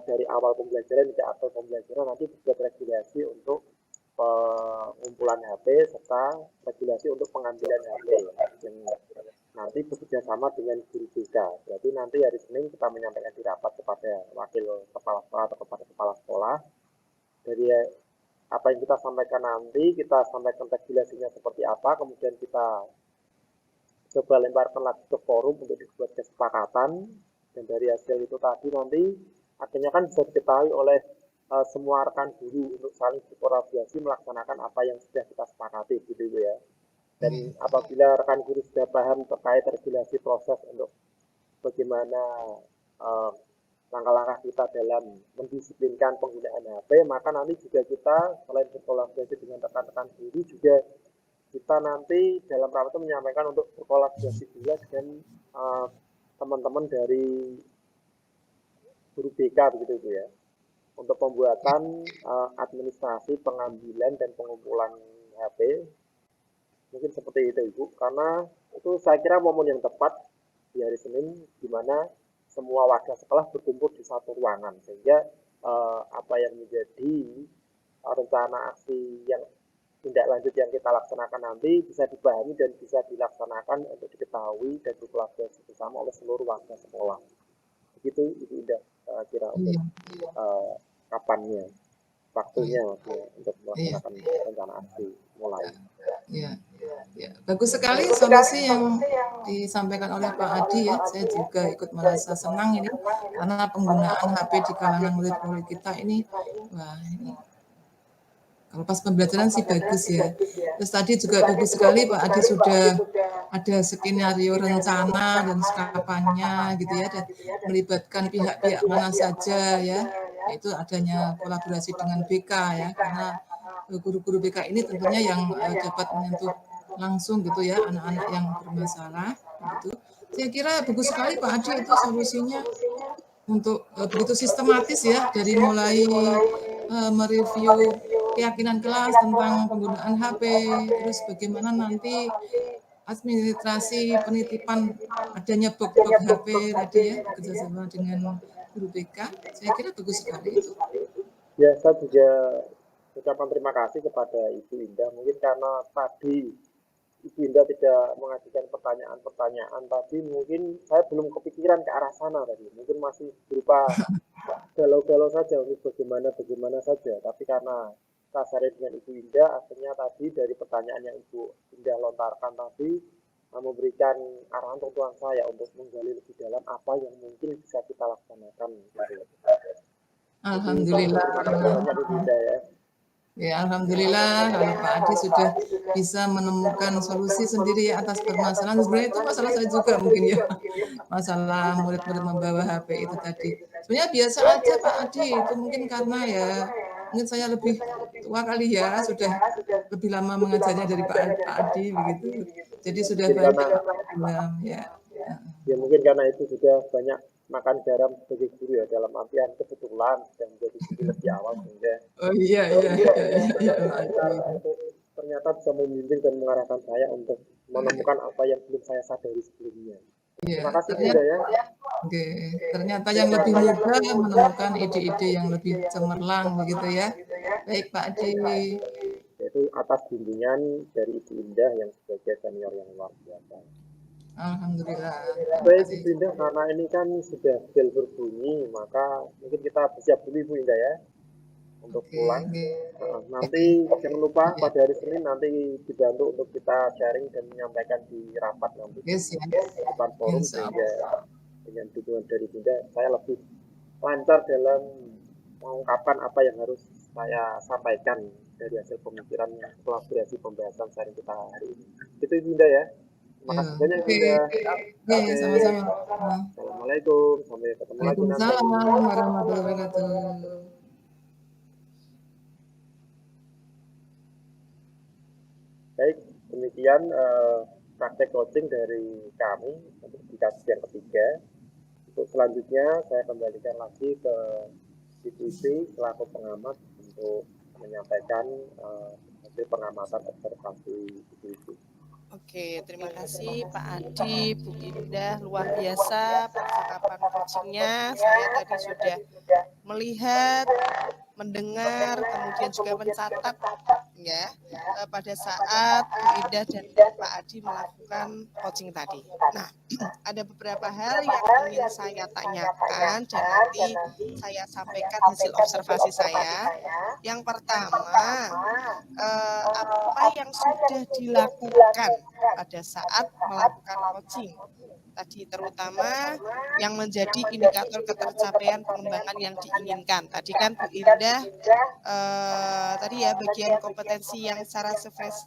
dari awal pembelajaran hingga akhir pembelajaran nanti dibuat regulasi untuk pengumpulan HP serta regulasi untuk pengambilan HP yang nanti bekerja sama dengan guru BK. Jadi nanti hari Senin kita menyampaikan di rapat kepada wakil kepala sekolah atau kepada kepala sekolah dari apa yang kita sampaikan nanti, kita sampaikan regulasinya seperti apa, kemudian kita coba lemparkan lagi ke forum untuk dibuat kesepakatan, dan dari hasil itu tadi nanti akhirnya kan bisa diketahui oleh semua rekan guru untuk saling berkolaborasi melaksanakan apa yang sudah kita sepakati gitu ya. Dan apabila rekan guru sudah paham terkait regulasi proses untuk bagaimana langkah-langkah kita dalam mendisiplinkan penggunaan HP, maka nanti juga kita selain berkolaborasi dengan rekan-rekan guru juga kita nanti dalam rapat itu menyampaikan untuk berkolaborasi juga dengan teman-teman dari guru BK begitu Bu ya, untuk pembuatan administrasi pengambilan dan pengumpulan HP. Mungkin seperti itu Ibu, karena itu saya kira momen yang tepat di hari Senin di mana semua warga sekolah berkumpul di satu ruangan, sehingga apa yang menjadi rencana aksi yang tindak lanjut yang kita laksanakan nanti bisa dipahami dan bisa dilaksanakan untuk diketahui dan dipelajari bersama oleh seluruh warga sekolah. Begitu Ibu Indah kira untuk kapannya, waktunya untuk melaksanakan rencana aksi mulai. Ya, ya, bagus sekali solusi yang disampaikan oleh Pak Adi ya. Saya juga ikut merasa senang ini karena penggunaan HP di kalangan murid-murid kita ini, wah ini kalau pas pembelajaran sih bagus ya. Terus tadi juga bagus sekali Pak Adi sudah ada skenario rencana dan sekapannya gitu ya, dan melibatkan pihak-pihak mana saja ya, yaitu adanya kolaborasi dengan BK ya, karena guru-guru BK ini tentunya yang dapat menyentuh langsung gitu ya anak-anak yang bermasalah gitu. Saya kira bagus sekali Pak Adi itu solusinya untuk begitu sistematis ya, dari mulai mereview keyakinan kelas tentang penggunaan HP, terus bagaimana nanti administrasi penitipan adanya box-box HP tadi ya, bekerjasama dengan guru BK. Saya kira bagus sekali itu. Ya, saya juga ucapan terima kasih kepada Ibu Indah. Mungkin karena tadi Ibu Indah tidak mengajukan pertanyaan-pertanyaan tadi, mungkin saya belum kepikiran ke arah sana tadi. Mungkin masih berupa galau-galau saja untuk bagaimana saja. Tapi karena kasarnya dengan Ibu Indah, akhirnya tadi dari pertanyaan yang Ibu Indah lontarkan tadi, memberikan arahan untuk saya untuk menggali lebih dalam apa yang mungkin bisa kita laksanakan. Gitu. Alhamdulillah. Terima kasih banyak Ibu Indah ya. Ya, alhamdulillah kalau Pak Adi sudah bisa menemukan solusi sendiri ya atas permasalahan. Sebenarnya itu masalah saya juga mungkin ya. Masalah murid-murid membawa HP itu tadi. Sebenarnya biasa aja Pak Adi, itu mungkin karena ya mungkin saya lebih tua kali ya, sudah lebih lama mengajarnya dari Pak Adi begitu. Jadi sudah banyak ya. Ya mungkin karena itu sudah banyak makan garam sebagai guru ya, dalam artian kebetulan sedang menjadi guru lebih awal sehingga Oh iya. ternyata bisa membimbing dan mengarahkan saya untuk menemukan apa yang belum saya sadari sebelumnya. Ya, Terima kasih Bunda ya. Oke, ternyata yang lebih mudah menemukan ide-ide yang lebih cemerlang begitu ya. Baik Pak Adi. Yaitu atas bimbingan dari Ibu Indah yang sebagai senior yang luar biasa. Alhamdulillah. Baik Ibu Indah, karena ini kan sudah bel berbunyi, maka mungkin kita bersiap dulu Ibu Indah ya untuk pulang. Nanti jangan lupa pada hari Senin nanti dibantu untuk kita sharing dan menyampaikan di rapat nanti di depan forum, sehingga dengan dukungan dari Bunda saya lebih lancar dalam mengungkapkan apa yang harus saya sampaikan dari hasil pemikiran kolaborasi pembahasan sharing kita hari ini. Itu Bunda ya. Terima kasih banyak Bunda. Oke, sama-sama. Assalamualaikum, sampai ketemu lagi nanti. Waalaikumsalam warahmatullahi wabarakatuh. Baik, demikian praktek coaching dari kami untuk di kasus yang ketiga. Untuk selanjutnya saya kembalikan lagi ke IPP selaku pengamat untuk menyampaikan hasil pengamatan observasi IPP. Oke, terima kasih Pak Adi, Bu Indah, luar biasa percakapan coachingnya. Saya tadi sudah melihat, mendengar, kemudian juga mencatat ya pada saat Bu Indah dan Pak Adi melakukan coaching tadi. Nah, ada beberapa hal yang ingin saya tanyakan dan nanti saya sampaikan hasil observasi saya. Yang pertama, apa yang sudah dilakukan pada saat melakukan coaching tadi, terutama yang menjadi indikator ketercapaian pengembangan yang diinginkan. Tadi kan Bu Indah tadi ya bagian kompetensi yang secara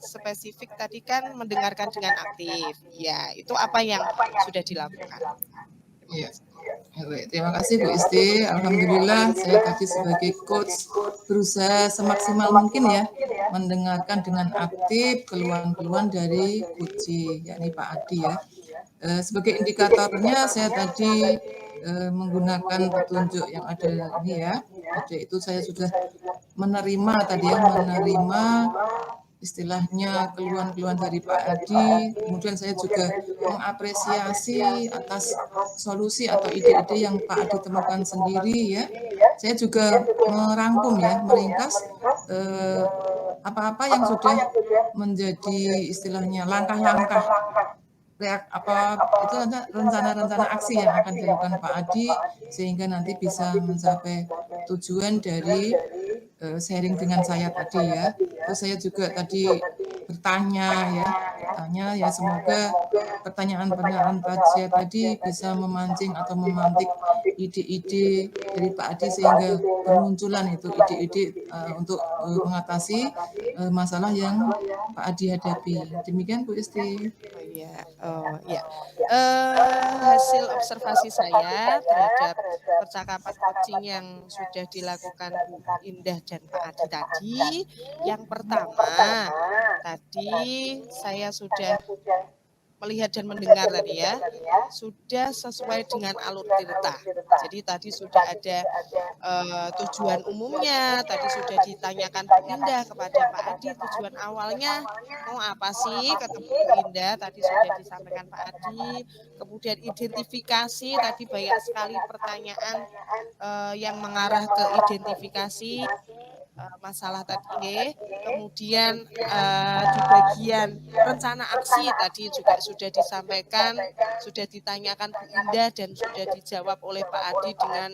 spesifik tadi kan mendengarkan dengan aktif. Ya, itu apa yang sudah dilakukan? Iya. Terima kasih Bu Isti. Alhamdulillah saya tadi sebagai coach berusaha semaksimal mungkin ya mendengarkan dengan aktif keluhan-keluhan dari Puji, yakni Pak Adi ya. Sebagai indikatornya saya tadi menggunakan petunjuk yang ada ini ya. Jadi itu saya sudah menerima tadi ya, menerima istilahnya keluhan-keluhan dari Pak Adi, kemudian saya juga mengapresiasi atas solusi atau ide-ide yang Pak Adi temukan sendiri ya. Saya juga merangkum ya, meringkas apa-apa yang sudah menjadi istilahnya langkah-langkah itu rencana-rencana aksi yang akan dilakukan Pak Adi sehingga nanti bisa mencapai tujuan dari sharing dengan saya tadi ya. Terus saya juga tadi bertanya ya semoga pertanyaan-pertanyaan saya tadi bisa memancing atau memantik ide-ide dari Pak Adi sehingga bermunculan itu ide-ide untuk mengatasi masalah yang Pak Adi hadapi. Demikian Bu Isti. Hasil observasi saya terhadap percakapan coaching yang sudah dilakukan Bu Indah dan Pak Adi tadi, yang pertama tadi saya sudah melihat dan mendengar tadi ya, sudah sesuai dengan alur tirta. Jadi tadi sudah ada tujuan umumnya, tadi sudah ditanyakan Bu Indah kepada Pak Adi, tujuan awalnya mau apa sih, kata Bu Indah, tadi sudah disampaikan Pak Adi. Kemudian identifikasi, tadi banyak sekali pertanyaan yang mengarah ke identifikasi masalah tadi. Kemudian di bagian rencana aksi tadi juga sudah disampaikan, sudah ditanyakan Bu Indah dan sudah dijawab oleh Pak Adi dengan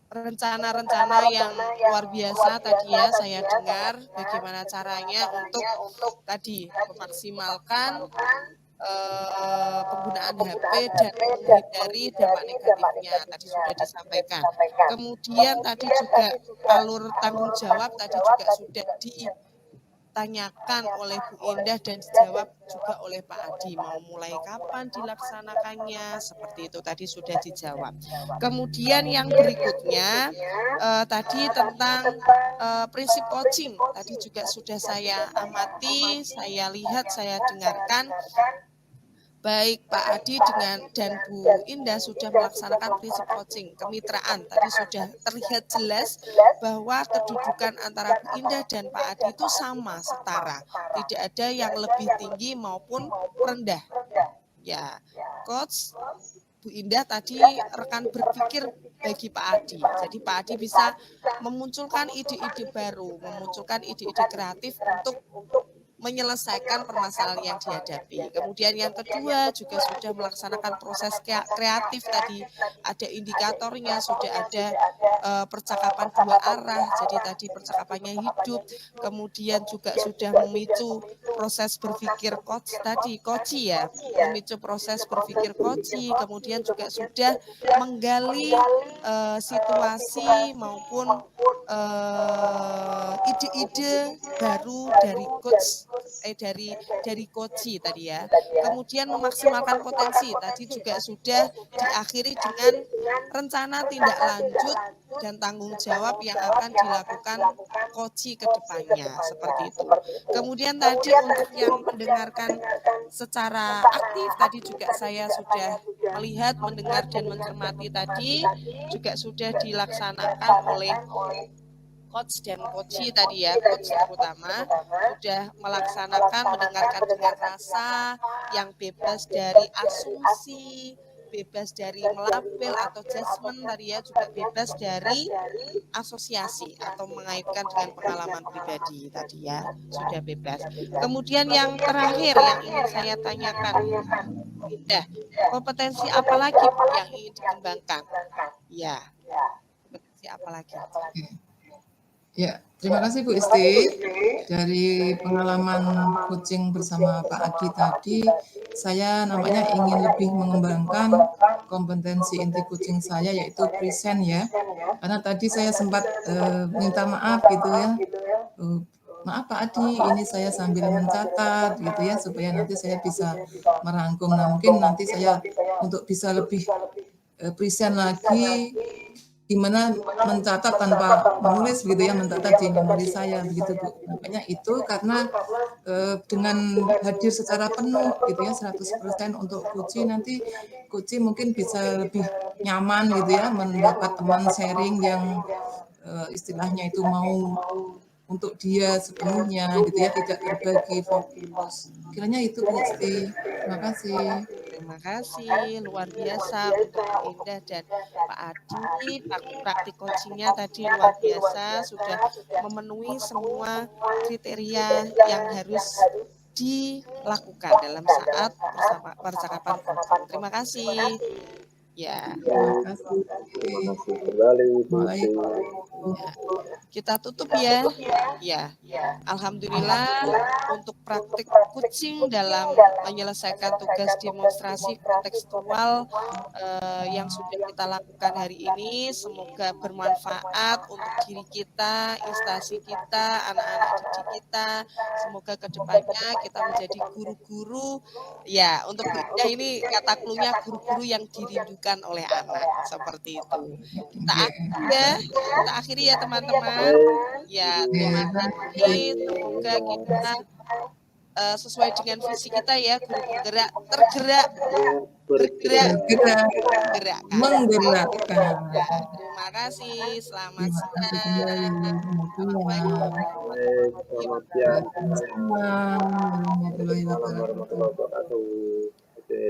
rencana-rencana yang luar biasa tadi ya saya dengar bagaimana caranya untuk tadi memaksimalkan penggunaan HP dan menghindari dampak negatifnya tadi sudah disampaikan. Kemudian tadi juga alur tanggung jawab tadi juga sudah ditanyakan oleh Bu Indah dan dijawab juga oleh Pak Adi. Mau mulai kapan dilaksanakannya? Seperti itu tadi sudah dijawab. Kemudian yang berikutnya tadi tentang prinsip coaching tadi juga sudah saya amati, saya lihat, saya dengarkan. Baik Pak Adi dan Bu Indah sudah melaksanakan prinsip coaching kemitraan. Tadi sudah terlihat jelas bahwa kedudukan antara Bu Indah dan Pak Adi itu sama, setara. Tidak ada yang lebih tinggi maupun rendah. Ya, Coach Bu Indah tadi rekan berpikir bagi Pak Adi. Jadi Pak Adi bisa memunculkan ide-ide baru, memunculkan ide-ide kreatif untuk menyelesaikan permasalahan yang dihadapi. Kemudian yang kedua juga sudah melaksanakan proses kreatif tadi, ada indikatornya, sudah ada percakapan dua arah, jadi tadi percakapannya hidup, kemudian juga sudah memicu proses berpikir coach ya, memicu proses berpikir coach, kemudian juga sudah menggali situasi maupun ide-ide baru dari coach tadi ya. Kemudian memaksimalkan potensi tadi juga sudah diakhiri dengan rencana tindak lanjut dan tanggung jawab yang akan dilakukan coach ke depannya seperti itu. Kemudian tadi untuk yang mendengarkan secara aktif tadi juga saya sudah melihat, mendengar dan mencermati tadi juga sudah dilaksanakan oleh coach dan coachi tadi ya, coach terutama sudah melaksanakan mendengarkan dengan rasa yang bebas dari asumsi, bebas dari melabel atau judgement tadi ya, juga bebas dari asosiasi atau mengaitkan dengan pengalaman pribadi tadi ya, sudah bebas. Kemudian yang terakhir yang ingin saya tanyakan, Indah, kompetensi apa lagi yang ingin dikembangkan? Ya, kompetensi apa lagi? Ya, terima kasih Bu Isti. Dari pengalaman coaching bersama Pak Adi tadi, saya namanya ingin lebih mengembangkan kompetensi inti coaching saya, yaitu present ya. Karena tadi saya sempat minta maaf gitu ya. Maaf Pak Adi, ini saya sambil mencatat gitu ya, supaya nanti saya bisa merangkum. Nah, mungkin nanti saya untuk bisa lebih present lagi, gimana mencatat tanpa menulis gitu ya, mencatat di memori saya begitu Bu. Makanya itu karena dengan hadir secara penuh gitu ya 100% untuk coaching, nanti coaching mungkin bisa lebih nyaman gitu ya, mendapat teman sharing yang istilahnya itu mau untuk dia sepenuhnya gitu ya, tidak terbagi fokus. Kiranya itu Bu Isti. Terima kasih. Terima kasih, luar biasa untuk Bu Indah dan Pak Adi. Praktik coachingnya tadi luar biasa, sudah memenuhi semua kriteria yang harus dilakukan dalam saat percakapan coaching. Terima kasih. Ya. Terima kasih. Kembali Bu Isti. Ya. Kita tutup ya. Ya. Alhamdulillah untuk praktik coaching dalam menyelesaikan tugas demonstrasi kontekstual yang sudah kita lakukan hari ini, semoga bermanfaat untuk diri kita, instansi kita, anak-anak didik kita. Semoga kedepannya kita menjadi guru-guru. Ya, untuk Bu Indah ini kata clue-nya guru-guru yang dirindukan oleh anak, seperti itu. Kita akhiri ya teman-teman. Ya, terima kasih. Semoga kita sesuai dengan visi kita ya, guru penggerak, tergerak, bergerak, menggerakkan. Terima kasih. Selamat siang. Selamat siang. Assalamualaikum warahmatullahi Warahmatullahi wabarakatuh. wabarakatuh. Oke.